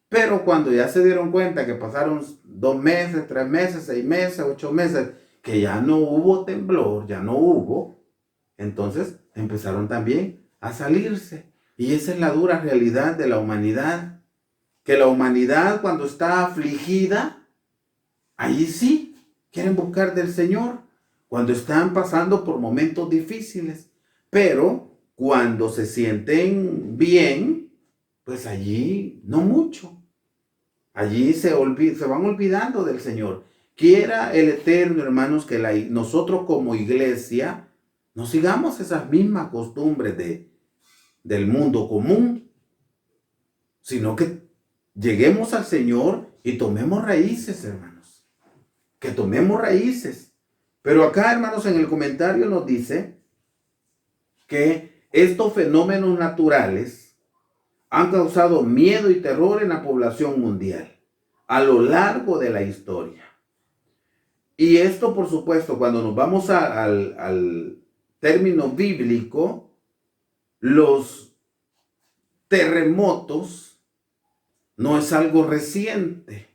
Pero cuando ya se dieron cuenta que pasaron 2 meses, 3 meses, 6 meses, 8 meses, que ya no hubo temblor, ya no hubo, entonces empezaron también a salirse. Y esa es la dura realidad de la humanidad. Que la humanidad, cuando está afligida, ahí sí quieren buscar del Señor. Cuando están pasando por momentos difíciles. Pero cuando se sienten bien, pues allí no mucho. Allí se van olvidando del Señor. Quiera el Eterno, hermanos, que nosotros como iglesia no sigamos esas mismas costumbres del mundo común, sino que lleguemos al Señor y tomemos raíces, hermanos. Que tomemos raíces. Pero acá, hermanos, en el comentario nos dice que estos fenómenos naturales han causado miedo y terror en la población mundial a lo largo de la historia. Y esto, por supuesto, cuando nos vamos al término bíblico, los terremotos no es algo reciente,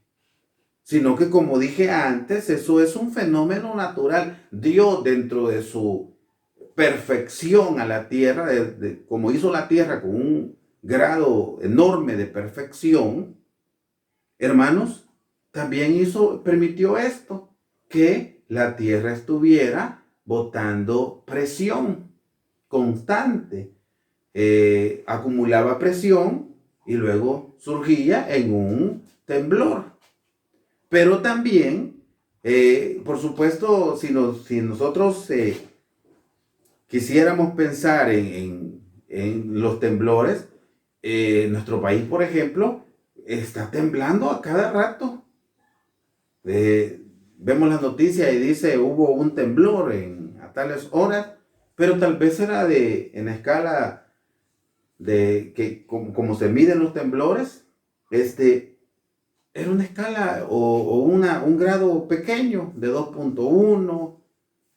sino que, como dije antes, eso es un fenómeno natural. Dios, dentro de su perfección a la tierra, como hizo la tierra con un grado enorme de perfección, hermanos, también permitió esto, que la tierra estuviera botando presión constante, acumulaba presión y luego surgía en un temblor. Pero también, por supuesto, si nosotros quisiéramos pensar en los temblores, nuestro país, por ejemplo, está temblando a cada rato. Vemos las noticias y dice hubo un temblor a tales horas, pero tal vez era en escala de que como se miden los temblores, era una escala o un grado pequeño de 2.1,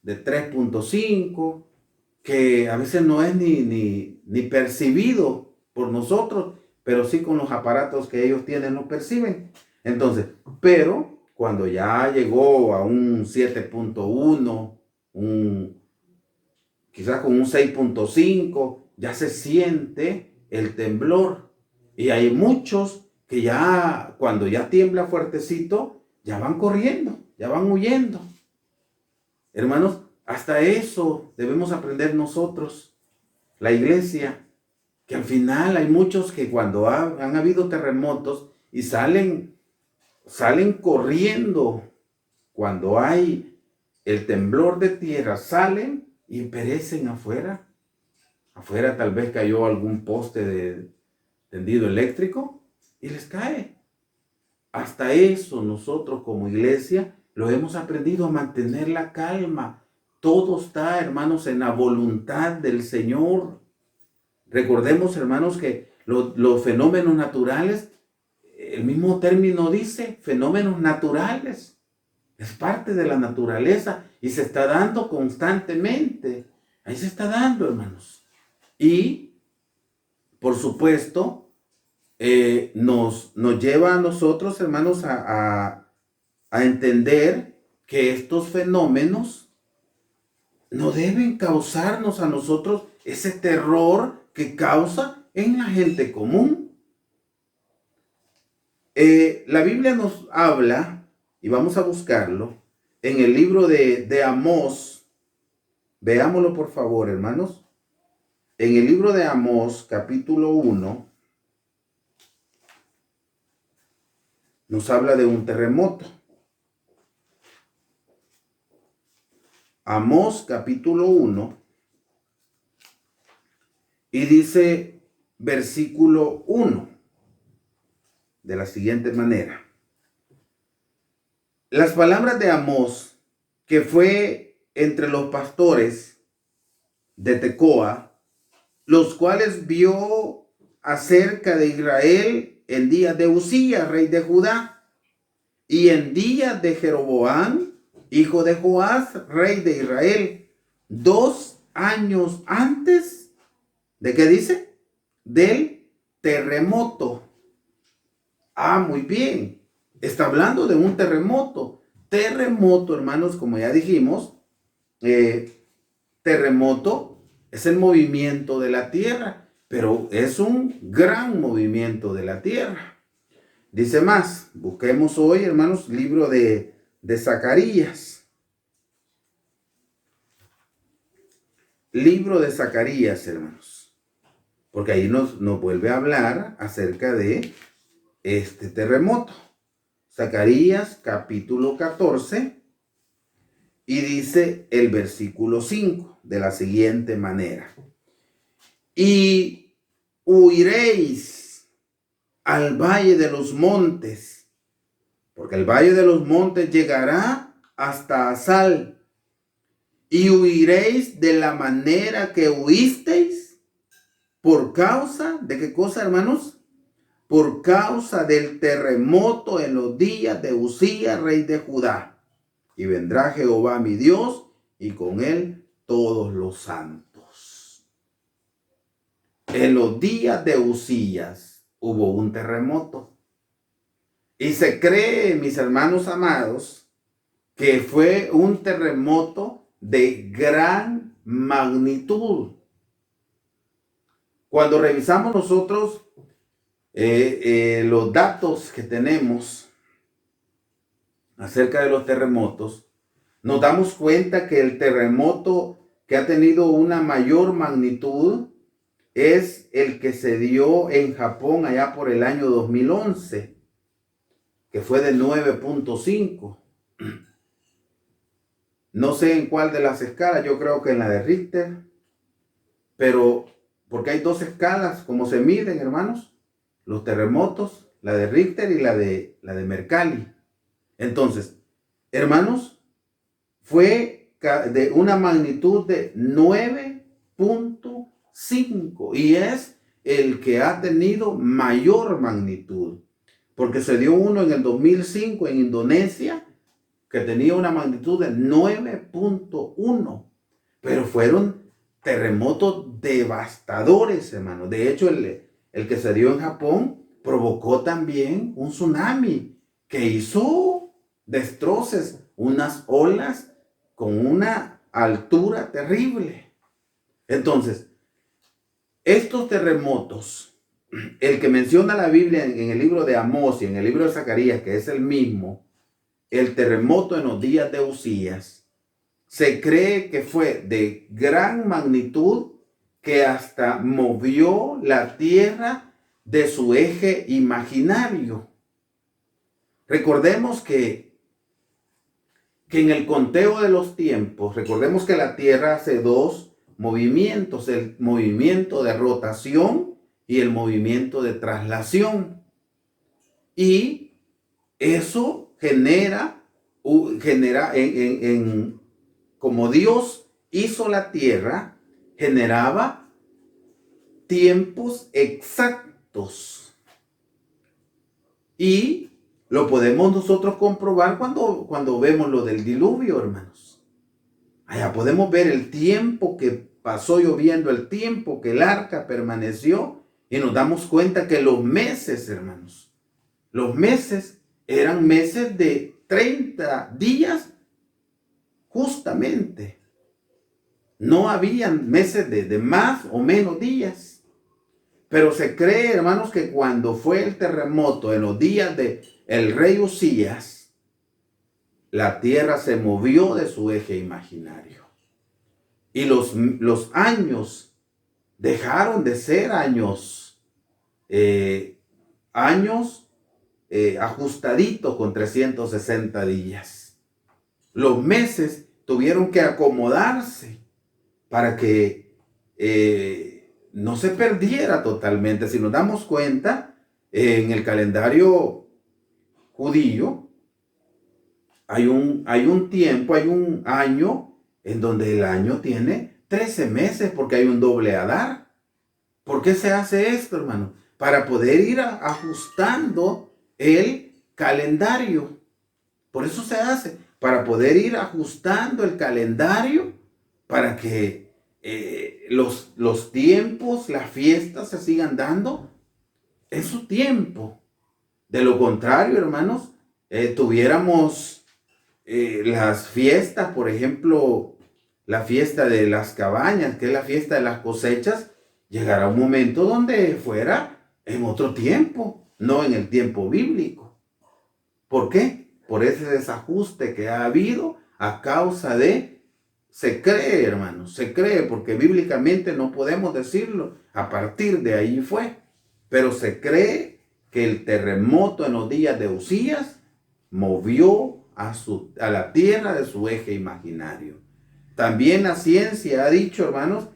de 3.5, que a veces no es ni percibido por nosotros, pero sí con los aparatos que ellos tienen lo perciben. Entonces, pero cuando ya llegó a un 7.1, quizás con un 6.5, ya se siente el temblor. Y hay muchos que ya, cuando ya tiembla fuertecito, ya van corriendo, ya van huyendo. Hermanos, hasta eso debemos aprender nosotros, la iglesia, que al final hay muchos que cuando han habido terremotos y salen corriendo, cuando hay el temblor de tierra, salen y perecen afuera. Afuera tal vez cayó algún poste de tendido eléctrico y les cae. Hasta eso nosotros como iglesia lo hemos aprendido a mantener la calma. Todo está, hermanos, en la voluntad del Señor. Recordemos, hermanos, que los fenómenos naturales, el mismo término dice, fenómenos naturales. Es parte de la naturaleza y se está dando constantemente. Ahí se está dando, hermanos. Y, por supuesto, nos lleva a nosotros, hermanos, a entender que estos fenómenos no deben causarnos a nosotros ese terror que causa en la gente común. La Biblia nos habla, y vamos a buscarlo, en el libro de Amós. Veámoslo por favor, hermanos. En el libro de Amós, capítulo 1, nos habla de un terremoto. Amós, capítulo 1, y dice versículo 1, de la siguiente manera. Las palabras de Amós, que fue entre los pastores de Tecoa, los cuales vio acerca de Israel en días de Usías, rey de Judá, y en días de Jeroboam, hijo de Joás, rey de Israel, 2 años antes, ¿de qué dice? Del terremoto. Muy bien. Está hablando de un terremoto. Terremoto, hermanos, como ya dijimos, terremoto es el movimiento de la tierra, pero es un gran movimiento de la tierra. Dice más, busquemos hoy, hermanos, libro de Zacarías. Libro de Zacarías, hermanos. Porque ahí nos vuelve a hablar acerca de este terremoto. Zacarías capítulo 14 y dice el versículo 5 de la siguiente manera. Y huiréis al valle de los montes, porque el valle de los montes llegará hasta Asal, y huiréis de la manera que huisteis, por causa de qué cosa, hermanos, por causa del terremoto en los días de Usías, rey de Judá. Y vendrá Jehová mi Dios, y con él todos los santos. En los días de Usías hubo un terremoto. Y se cree, mis hermanos amados, que fue un terremoto de gran magnitud. Cuando revisamos nosotros los datos que tenemos acerca de los terremotos, nos damos cuenta que el terremoto que ha tenido una mayor magnitud es el que se dio en Japón allá por el año 2011, que fue de 9.5. No sé en cuál de las escalas, yo creo que en la de Richter, pero porque hay 2 escalas, como se miden, hermanos, los terremotos, la de Richter y la de Mercalli. Entonces, hermanos, fue de una magnitud de 9.5 y es el que ha tenido mayor magnitud, porque se dio uno en el 2005 en Indonesia que tenía una magnitud de 9.1, pero fueron terremotos devastadores, hermanos. De hecho, el que se dio en Japón provocó también un tsunami que hizo destrozos, unas olas con una altura terrible. Entonces, estos terremotos el que menciona la Biblia en el libro de Amós y en el libro de Zacarías, que es el mismo, el terremoto en los días de Usías, se cree que fue de gran magnitud, que hasta movió la tierra de su eje imaginario. Recordemos que en el conteo de los tiempos, recordemos que la tierra hace dos movimientos, el movimiento de rotación y el movimiento de traslación. Y eso genera como Dios hizo la tierra, generaba tiempos exactos. Y lo podemos nosotros comprobar cuando vemos lo del diluvio, hermanos. Allá podemos ver el tiempo que pasó lloviendo, el tiempo que el arca permaneció, y nos damos cuenta que los meses, hermanos, los meses eran meses de 30 días justamente. No habían meses de más o menos días. Pero se cree, hermanos, que cuando fue el terremoto en los días de el rey Usías, la tierra se movió de su eje imaginario. Y los años dejaron de ser años ajustaditos con 360 días. Los meses tuvieron que acomodarse para que no se perdiera totalmente. Si nos damos cuenta, en el calendario judío hay un tiempo, hay un año en donde el año tiene 13 meses porque hay un doble Adar. ¿Por qué se hace esto, hermano? Para poder ir ajustando el calendario. Por eso se hace, para poder ir ajustando el calendario, para que los tiempos, las fiestas se sigan dando en su tiempo. De lo contrario, hermanos, tuviéramos las fiestas, por ejemplo, la fiesta de las cabañas, que es la fiesta de las cosechas, llegará un momento donde fuera en otro tiempo, no en el tiempo bíblico. ¿Por qué? Por ese desajuste que ha habido a causa de, se cree, hermanos, se cree, porque bíblicamente no podemos decirlo, a partir de ahí fue, pero se cree que el terremoto en los días de Usías movió a la tierra de su eje imaginario. También la ciencia ha dicho, hermanos,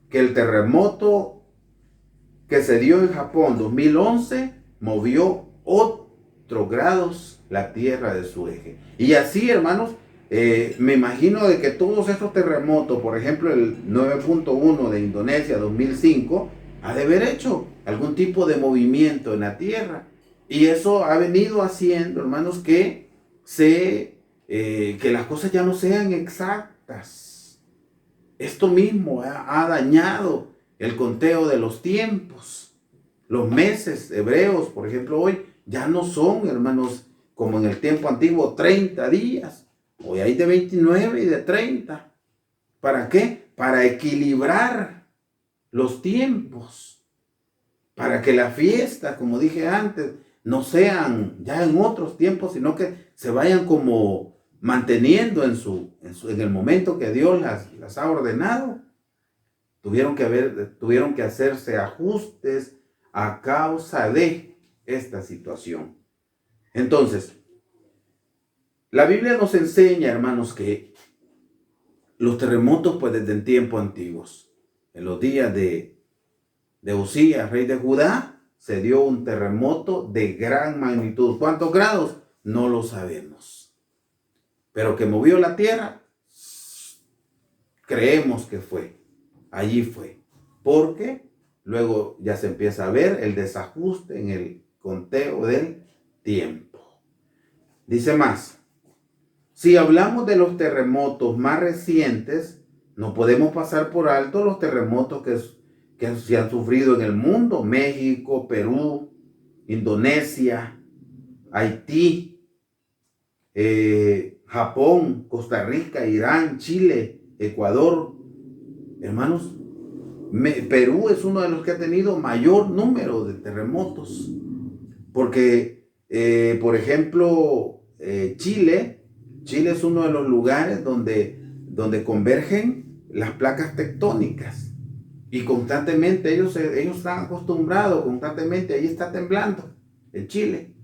que el terremoto que se dio en Japón 2011 movió 8 grados la tierra de su eje. Y así, hermanos, me imagino de que todos estos terremotos, por ejemplo el 9.1 de Indonesia 2005, ha de haber hecho algún tipo de movimiento en la tierra. Y eso ha venido haciendo, hermanos, que las cosas ya no sean exactas. Esto mismo ha dañado el conteo de los tiempos. Los meses hebreos, por ejemplo, hoy ya no son, hermanos, como en el tiempo antiguo, 30 días. Hoy hay de 29 y de 30. ¿Para qué? Para equilibrar los tiempos. Para que las fiestas, como dije antes, no sean ya en otros tiempos, sino que se vayan como manteniendo en el momento que Dios las ha ordenado. Tuvieron que hacerse ajustes a causa de esta situación. Entonces, la Biblia nos enseña, hermanos, que los terremotos, pues desde el tiempo antiguos, en los días de Usías, rey de Judá, se dio un terremoto de gran magnitud. ¿Cuántos grados? No lo sabemos. Pero que movió la tierra, creemos que fue. Allí fue. Porque luego ya se empieza a ver el desajuste en el conteo del tiempo. Dice más. Si hablamos de los terremotos más recientes, no podemos pasar por alto los terremotos que se han sufrido en el mundo: México, Perú, Indonesia, Haití, Japón, Costa Rica, Irán, Chile, Ecuador. Hermanos, Perú es uno de los que ha tenido mayor número de terremotos. Porque, por ejemplo, Chile es uno de los lugares donde convergen las placas tectónicas. Y constantemente ellos están acostumbrados, constantemente, ahí está temblando, en Chile,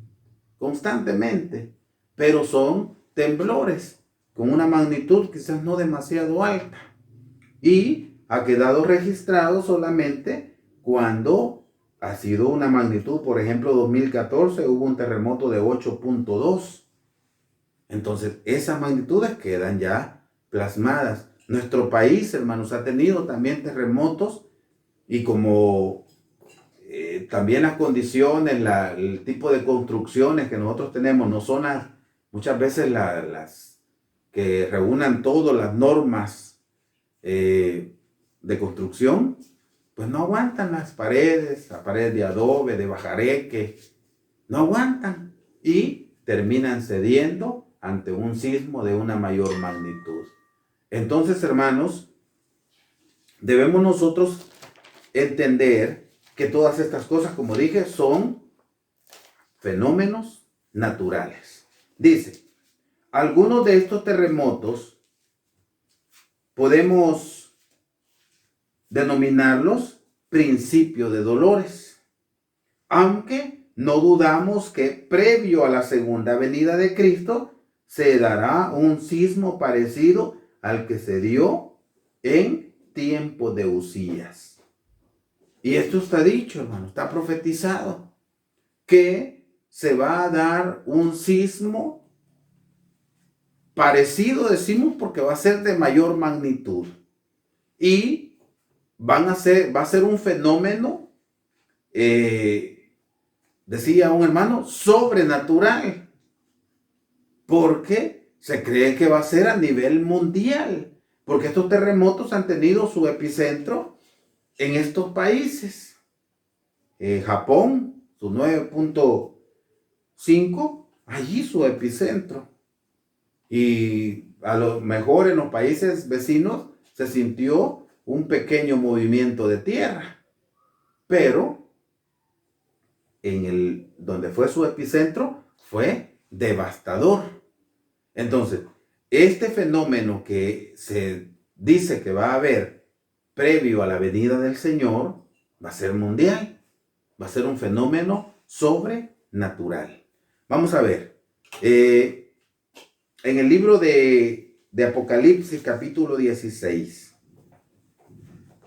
constantemente. Pero son temblores con una magnitud quizás no demasiado alta. Y ha quedado registrado solamente cuando ha sido una magnitud, por ejemplo, 2014 hubo un terremoto de 8.2. Entonces, esas magnitudes quedan ya plasmadas. Nuestro país, hermanos, ha tenido también terremotos y como también las condiciones, el tipo de construcciones que nosotros tenemos no son muchas veces las que reúnan todas las normas de construcción, pues no aguantan las paredes de adobe, de bajareque, no aguantan y terminan cediendo ante un sismo de una mayor magnitud. Entonces, hermanos, debemos nosotros entender que todas estas cosas, como dije, son fenómenos naturales. Dice, algunos de estos terremotos podemos denominarlos principio de dolores, aunque no dudamos que previo a la segunda venida de Cristo se dará un sismo parecido al que se dio en tiempo de Usías. Y esto está dicho, hermano, está profetizado, que se va a dar un sismo parecido, decimos, porque va a ser de mayor magnitud. Y va a ser un fenómeno, decía un hermano, sobrenatural, porque se cree que va a ser a nivel mundial, porque estos terremotos han tenido su epicentro en estos países. Japón, su 9.5, allí su epicentro. Y a lo mejor en los países vecinos se sintió un pequeño movimiento de tierra, pero donde fue su epicentro fue devastador. Entonces, este fenómeno que se dice que va a haber previo a la venida del Señor va a ser mundial, va a ser un fenómeno sobrenatural. Vamos a ver, en el libro de Apocalipsis capítulo 16,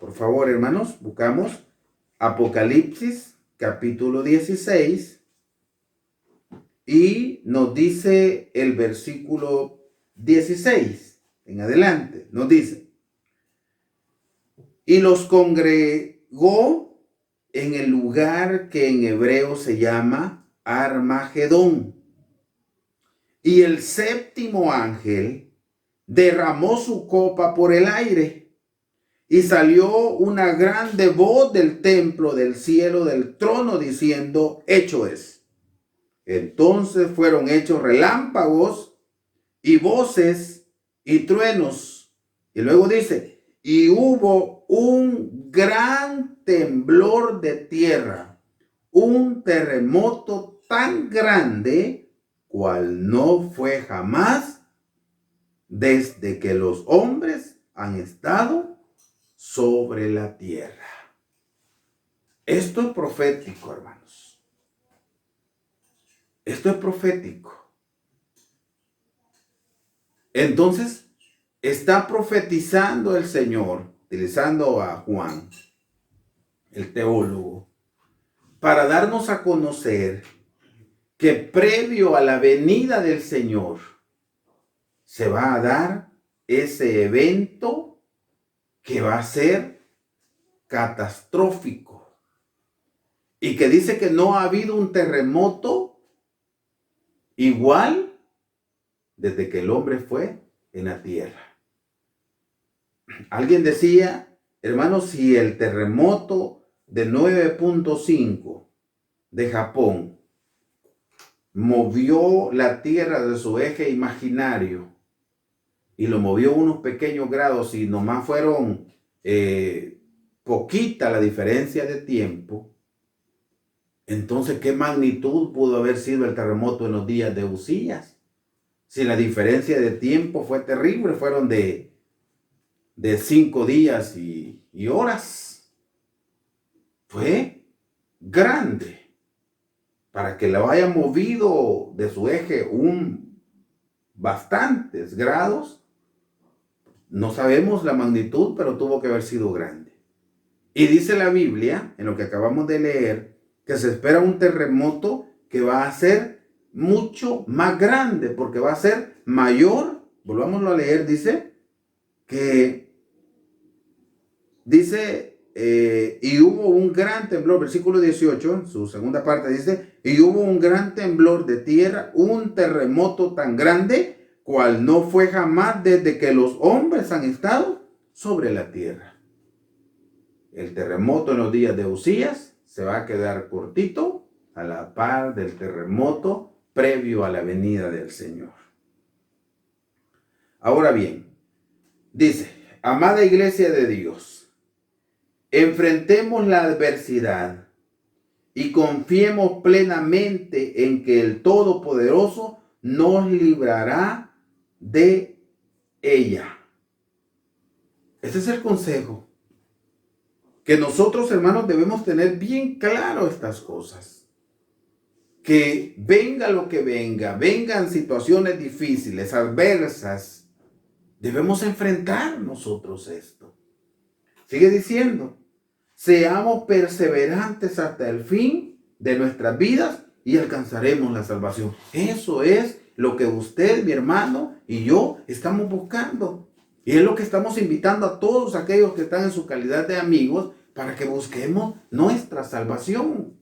por favor, hermanos, buscamos Apocalipsis capítulo 16 y nos dice el versículo 16 en adelante, nos dice: y los congregó en el lugar que en hebreo se llama Armagedón. Y el séptimo ángel derramó su copa por el aire, y salió una grande voz del templo, del cielo, del trono, diciendo: hecho es. Entonces fueron hechos relámpagos y voces y truenos. Y luego dice: y hubo un gran temblor de tierra, un terremoto tan grande cual no fue jamás desde que los hombres han estado sobre la tierra. Esto es profético, hermanos. Esto es profético. Entonces, está profetizando el Señor, utilizando a Juan, el teólogo, para darnos a conocer que previo a la venida del Señor se va a dar ese evento que va a ser catastrófico, y que dice que no ha habido un terremoto igual desde que el hombre fue en la tierra. Alguien decía, hermanos, si el terremoto de 9.5 de Japón movió la tierra de su eje imaginario y lo movió unos pequeños grados y nomás fueron poquita la diferencia de tiempo, entonces ¿qué magnitud pudo haber sido el terremoto en los días de Uzías? Si la diferencia de tiempo fue terrible, fueron de 5 días y horas. Fue grande. Para que lo haya movido de su eje bastantes grados, no sabemos la magnitud, pero tuvo que haber sido grande. Y dice la Biblia, en lo que acabamos de leer, que se espera un terremoto que va a ser mucho más grande, porque va a ser mayor. Volvámoslo a leer, dice y hubo un gran temblor, versículo 18, su segunda parte dice, y hubo un gran temblor de tierra, un terremoto tan grande, cual no fue jamás desde que los hombres han estado sobre la tierra. El terremoto en los días de Uzías se va a quedar cortito a la par del terremoto previo a la venida del Señor. Ahora bien, dice, amada iglesia de Dios, enfrentemos la adversidad y confiemos plenamente en que el Todopoderoso nos librará de ella. Ese es el consejo. Que nosotros, hermanos, debemos tener bien claro estas cosas. Que venga lo que venga, vengan situaciones difíciles, adversas, debemos enfrentar nosotros esto. Sigue diciendo, seamos perseverantes hasta el fin de nuestras vidas y alcanzaremos la salvación. Eso es lo que usted, mi hermano, y yo estamos buscando. Y es lo que estamos invitando a todos aquellos que están en su calidad de amigos para que busquemos nuestra salvación.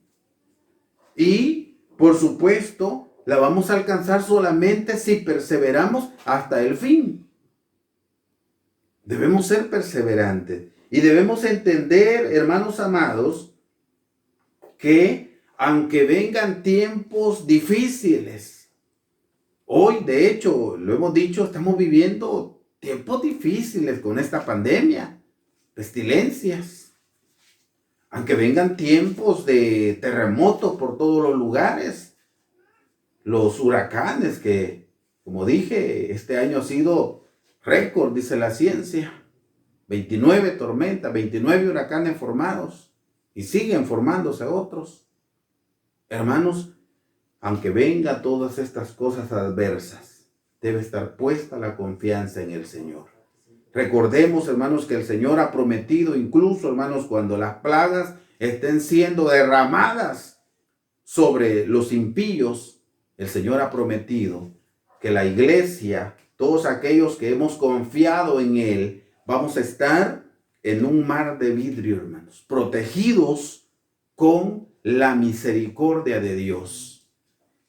Y, por supuesto, la vamos a alcanzar solamente si perseveramos hasta el fin. Debemos ser perseverantes. Y debemos entender, hermanos amados, que aunque vengan tiempos difíciles, hoy, de hecho, lo hemos dicho, estamos viviendo tiempos difíciles con esta pandemia, pestilencias. Aunque vengan tiempos de terremotos por todos los lugares, los huracanes que, como dije, este año ha sido récord, dice la ciencia. 29 tormentas, 29 huracanes formados y siguen formándose otros. Hermanos, aunque vengan todas estas cosas adversas, debe estar puesta la confianza en el Señor. Recordemos, hermanos, que el Señor ha prometido, incluso, hermanos, cuando las plagas estén siendo derramadas sobre los impíos, el Señor ha prometido que la iglesia, todos aquellos que hemos confiado en Él, vamos a estar en un mar de vidrio, hermanos, protegidos con la misericordia de Dios.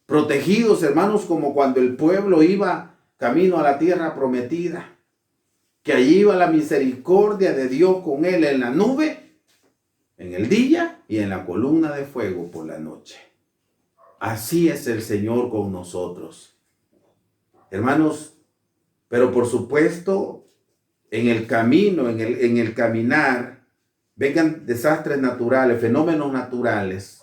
Protegidos, hermanos, como cuando el pueblo iba camino a la tierra prometida, que allí iba la misericordia de Dios con él en la nube, en el día, y en la columna de fuego por la noche. Así es el Señor con nosotros. Hermanos, pero por supuesto, en el camino, en el caminar, vengan desastres naturales, fenómenos naturales.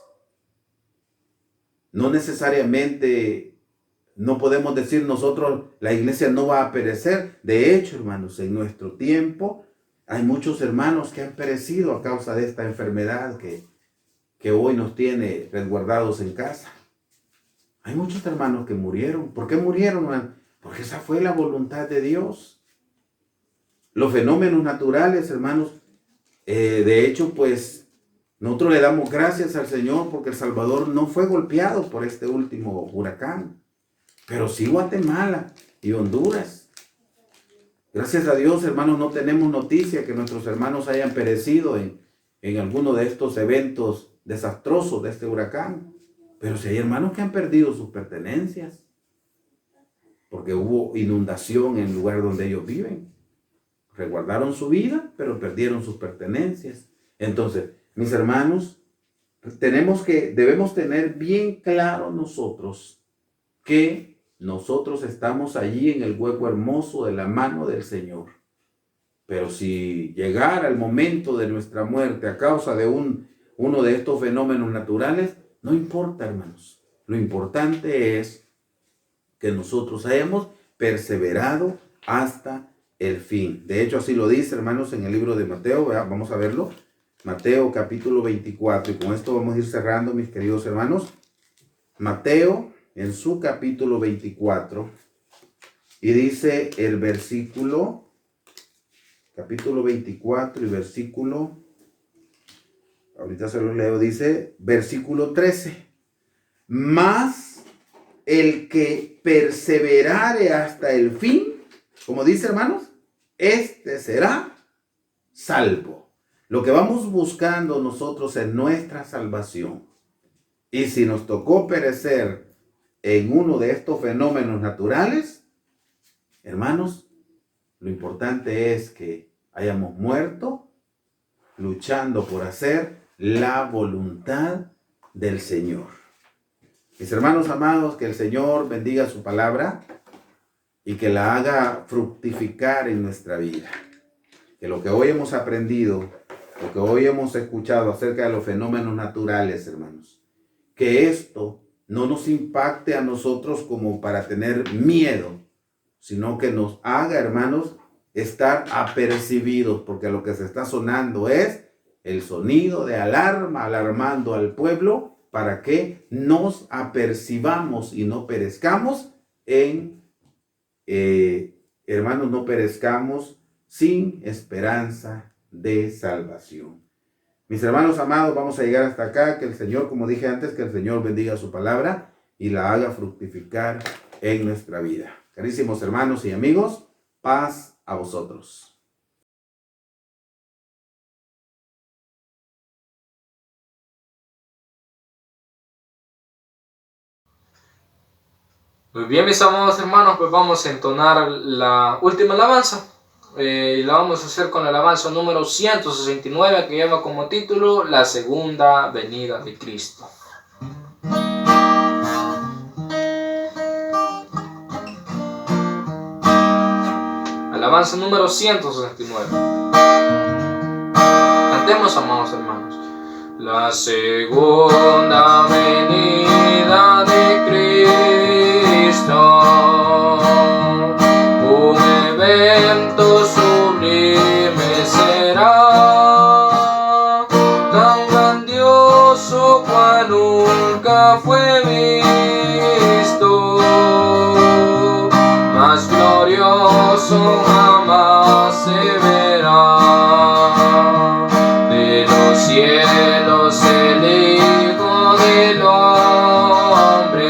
No necesariamente, no podemos decir nosotros, la iglesia no va a perecer. De hecho, hermanos, en nuestro tiempo hay muchos hermanos que han perecido a causa de esta enfermedad que hoy nos tiene resguardados en casa. Hay muchos hermanos que murieron. ¿Por qué murieron, hermano? Porque esa fue la voluntad de Dios. Los fenómenos naturales, hermanos, de hecho, pues, nosotros le damos gracias al Señor porque El Salvador no fue golpeado por este último huracán, pero sí Guatemala y Honduras. Gracias a Dios, hermanos, no tenemos noticia que nuestros hermanos hayan perecido en alguno de estos eventos desastrosos de este huracán, pero sí hay hermanos que han perdido sus pertenencias porque hubo inundación en el lugar donde ellos viven. Resguardaron su vida, pero perdieron sus pertenencias. Entonces, mis hermanos, debemos tener bien claro nosotros que nosotros estamos allí en el hueco hermoso de la mano del Señor. Pero si llegara el momento de nuestra muerte a causa de uno de estos fenómenos naturales, no importa, hermanos. Lo importante es que nosotros hayamos perseverado hasta el fin. De hecho, así lo dice, hermanos, en el libro de Mateo. Vamos a verlo. Mateo capítulo 24. Y con esto vamos a ir cerrando, mis queridos hermanos. Mateo en su capítulo 24. Y dice el versículo, capítulo 24 y versículo, ahorita se lo leo, dice versículo 13. Mas el que perseverare hasta el fin, como dice, hermanos, este será salvo. Lo que vamos buscando nosotros es nuestra salvación. Y si nos tocó perecer en uno de estos fenómenos naturales, hermanos, lo importante es que hayamos muerto luchando por hacer la voluntad del Señor. Mis hermanos amados, que el Señor bendiga su palabra y que la haga fructificar en nuestra vida. Que lo que hoy hemos aprendido, lo que hoy hemos escuchado acerca de los fenómenos naturales, hermanos, que esto no nos impacte a nosotros como para tener miedo, sino que nos haga, hermanos, estar apercibidos, porque lo que se está sonando es el sonido de alarma, alarmando al pueblo para que nos apercibamos y no perezcamos hermanos, no perezcamos sin esperanza de salvación. Mis hermanos amados, vamos a llegar hasta acá. Que el Señor, como dije antes, que el Señor bendiga su palabra y la haga fructificar en nuestra vida. Carísimos hermanos y amigos, paz a vosotros. Muy bien, mis amados hermanos, pues vamos a entonar la última alabanza. Y la vamos a hacer con la alabanza número 169, que lleva como título La segunda venida de Cristo. Alabanza número 169. Cantemos, amados hermanos. La segunda venida de Cristo, un evento sublime será, tan grandioso cual nunca fue visto, más glorioso jamás se verá. De los cielos el Hijo del Hombre,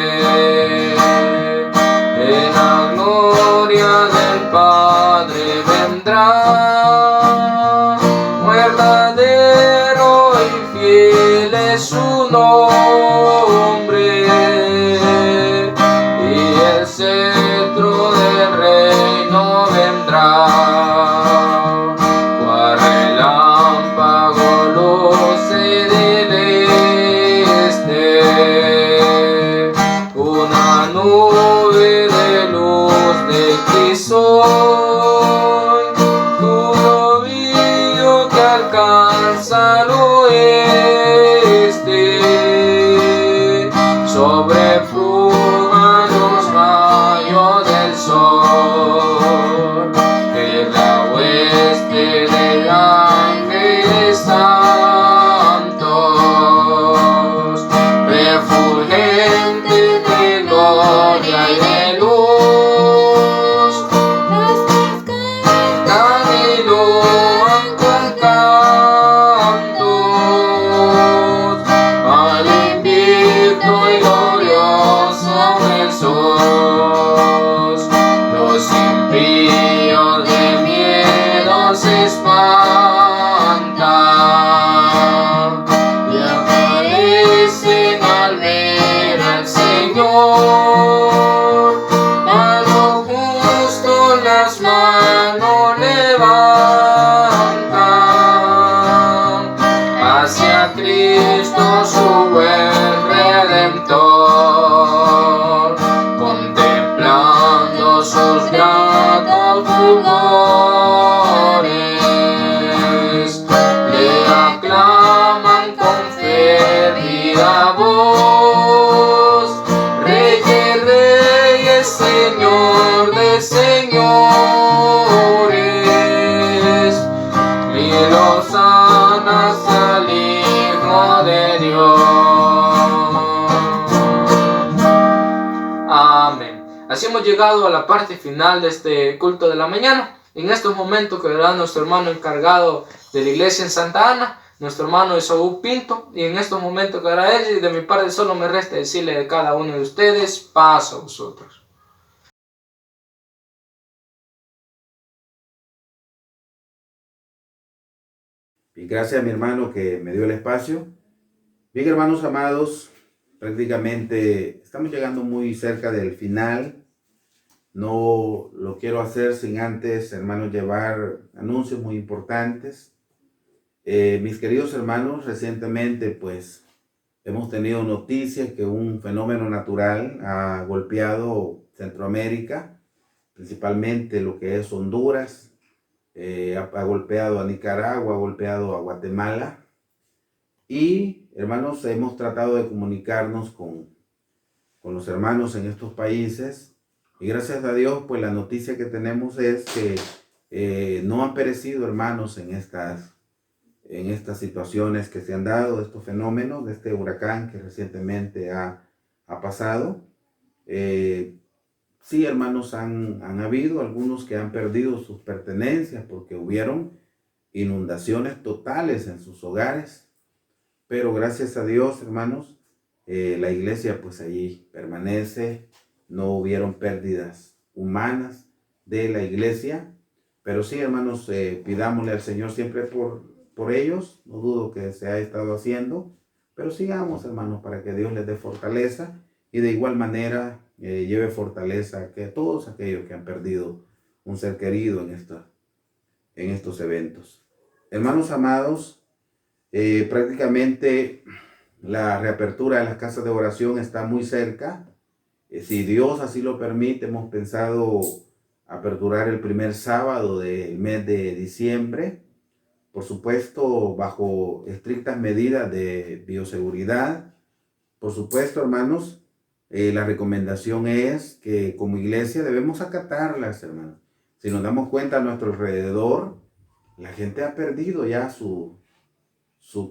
en la gloria del Padre vendrá. Verdadero y fiel es su nombre, y el cetro del reino vendrá. Cual relámpago luce del este, una nube de luz de crisol, tu ovillo que alcanza al oeste, sobrepluman los rayos del sol, que la hueste de ángeles santos, refulgente de gloria y de luz, cantan y loan con cantos al invicto y glorioso Jesús. Los impíos de miedo se espantan y aparecen al ver al Señor. A los justos las manos levantan hacia Cristo su buen Redentor, contemplando sus gratos fulgores. Así hemos llegado a la parte final de este culto de la mañana. En estos momentos quedará nuestro hermano encargado de la iglesia en Santa Ana, nuestro hermano Esaú Pinto, y en estos momentos quedará él, y de mi parte solo me resta decirle a cada uno de ustedes, paz a vosotros. Y gracias a mi hermano que me dio el espacio. Bien, hermanos amados, prácticamente estamos llegando muy cerca del final. No lo quiero hacer sin antes, hermanos, llevar anuncios muy importantes. Mis queridos hermanos, recientemente pues hemos tenido noticias que un fenómeno natural ha golpeado Centroamérica, principalmente lo que es Honduras, ha golpeado a Nicaragua, ha golpeado a Guatemala. Y hermanos, hemos tratado de comunicarnos con los hermanos en estos países. Y gracias a Dios, pues la noticia que tenemos es que no han perecido hermanos en estas situaciones que se han dado, estos fenómenos, de este huracán que recientemente ha pasado. Sí, hermanos, han habido algunos que han perdido sus pertenencias porque hubieron inundaciones totales en sus hogares. Pero gracias a Dios, hermanos, la iglesia pues allí permanece. No hubieron pérdidas humanas de la iglesia. Pero sí, hermanos, pidámosle al Señor siempre por ellos. No dudo que se ha estado haciendo. Pero sigamos, hermanos, para que Dios les dé fortaleza. Y de igual manera lleve fortaleza a todos aquellos que han perdido un ser querido en estos eventos. Hermanos amados, prácticamente la reapertura de las casas de oración está muy cerca. Si Dios así lo permite, hemos pensado aperturar el primer sábado del mes de diciembre. Por supuesto, bajo estrictas medidas de bioseguridad. Por supuesto, hermanos, la recomendación es que como iglesia debemos acatarlas, hermanos. Si nos damos cuenta a nuestro alrededor, la gente ha perdido ya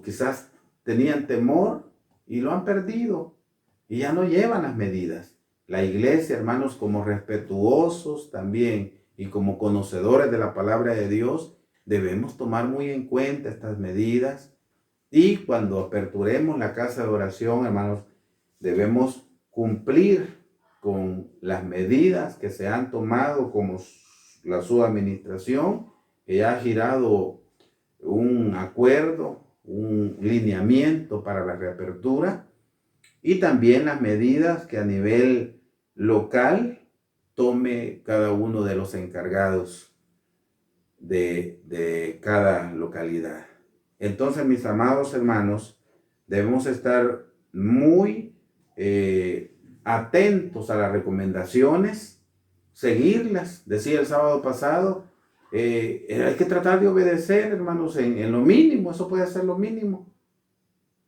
quizás tenían temor y lo han perdido y ya no llevan las medidas. La iglesia, hermanos, como respetuosos también y como conocedores de la palabra de Dios, debemos tomar muy en cuenta estas medidas. Y cuando aperturemos la casa de oración, hermanos, debemos cumplir con las medidas que se han tomado como la subadministración, que ya ha girado un acuerdo, un lineamiento para la reapertura, y también las medidas que a nivel local tome cada uno de los encargados de cada localidad. Entonces, mis amados hermanos, debemos estar muy atentos a las recomendaciones, seguirlas. Decía el sábado pasado, hay que tratar de obedecer, hermanos, en lo mínimo. Eso puede ser lo mínimo.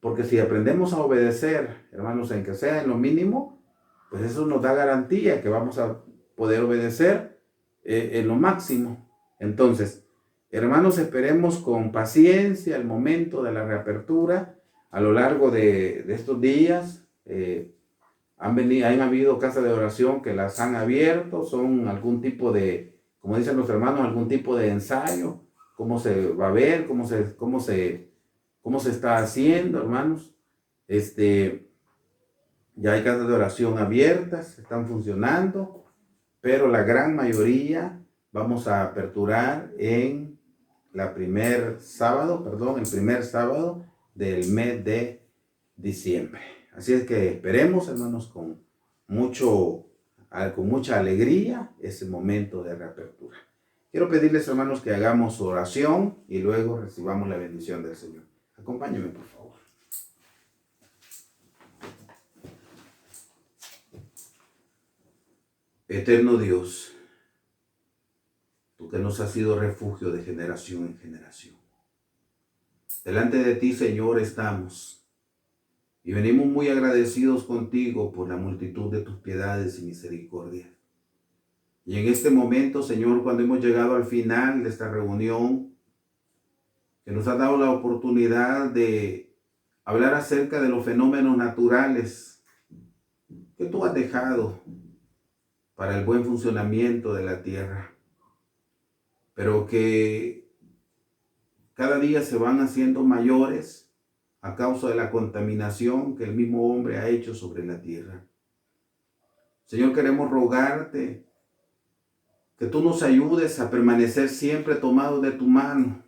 Porque si aprendemos a obedecer, hermanos, en que sea en lo mínimo, pues eso nos da garantía que vamos a poder obedecer en lo máximo. Entonces, hermanos, esperemos con paciencia el momento de la reapertura. A lo largo de estos días han habido casas de oración que las han abierto, son algún tipo de, como dicen los hermanos, algún tipo de ensayo, cómo se va a ver, cómo se está haciendo, hermanos. Ya hay casas de oración abiertas, están funcionando, pero la gran mayoría vamos a aperturar en el primer sábado del mes de diciembre. Así es que esperemos, hermanos, con mucha alegría ese momento de reapertura. Quiero pedirles, hermanos, que hagamos oración y luego recibamos la bendición del Señor. Acompáñenme, por favor. Eterno Dios, tú que nos has sido refugio de generación en generación. Delante de ti, Señor, estamos y venimos muy agradecidos contigo por la multitud de tus piedades y misericordias. Y en este momento, Señor, cuando hemos llegado al final de esta reunión, que nos has dado la oportunidad de hablar acerca de los fenómenos naturales que tú has dejado para el buen funcionamiento de la tierra, pero que cada día se van haciendo mayores a causa de la contaminación que el mismo hombre ha hecho sobre la tierra. Señor, queremos rogarte que tú nos ayudes a permanecer siempre tomados de tu mano,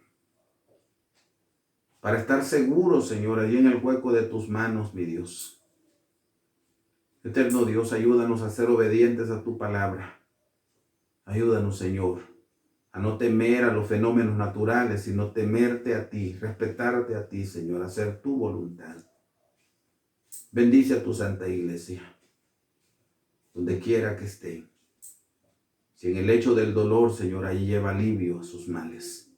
para estar seguros, Señor, allí en el hueco de tus manos, mi Dios. Eterno Dios, ayúdanos a ser obedientes a tu palabra. Ayúdanos, Señor, a no temer a los fenómenos naturales, sino temerte a ti, respetarte a ti, Señor, hacer tu voluntad. Bendice a tu santa iglesia, donde quiera que esté. Si en el lecho del dolor, Señor, ahí lleva alivio a sus males.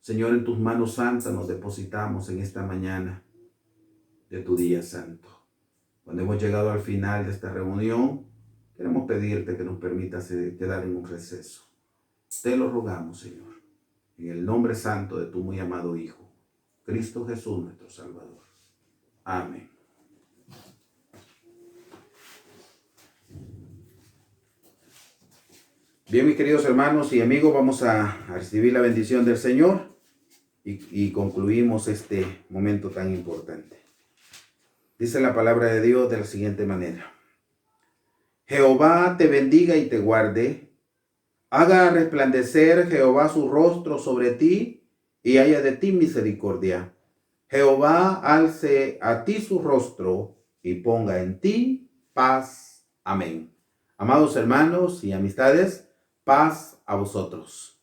Señor, en tus manos santas nos depositamos en esta mañana de tu día santo. Cuando hemos llegado al final de esta reunión, queremos pedirte que nos permitas quedar en un receso. Te lo rogamos, Señor, en el nombre santo de tu muy amado Hijo, Cristo Jesús, nuestro Salvador. Amén. Bien, mis queridos hermanos y amigos, vamos a recibir la bendición del Señor y concluimos este momento tan importante. Dice la palabra de Dios de la siguiente manera: Jehová te bendiga y te guarde, haga resplandecer Jehová su rostro sobre ti y haya de ti misericordia. Jehová alce a ti su rostro y ponga en ti paz. Amén. Amados hermanos y amistades, paz a vosotros.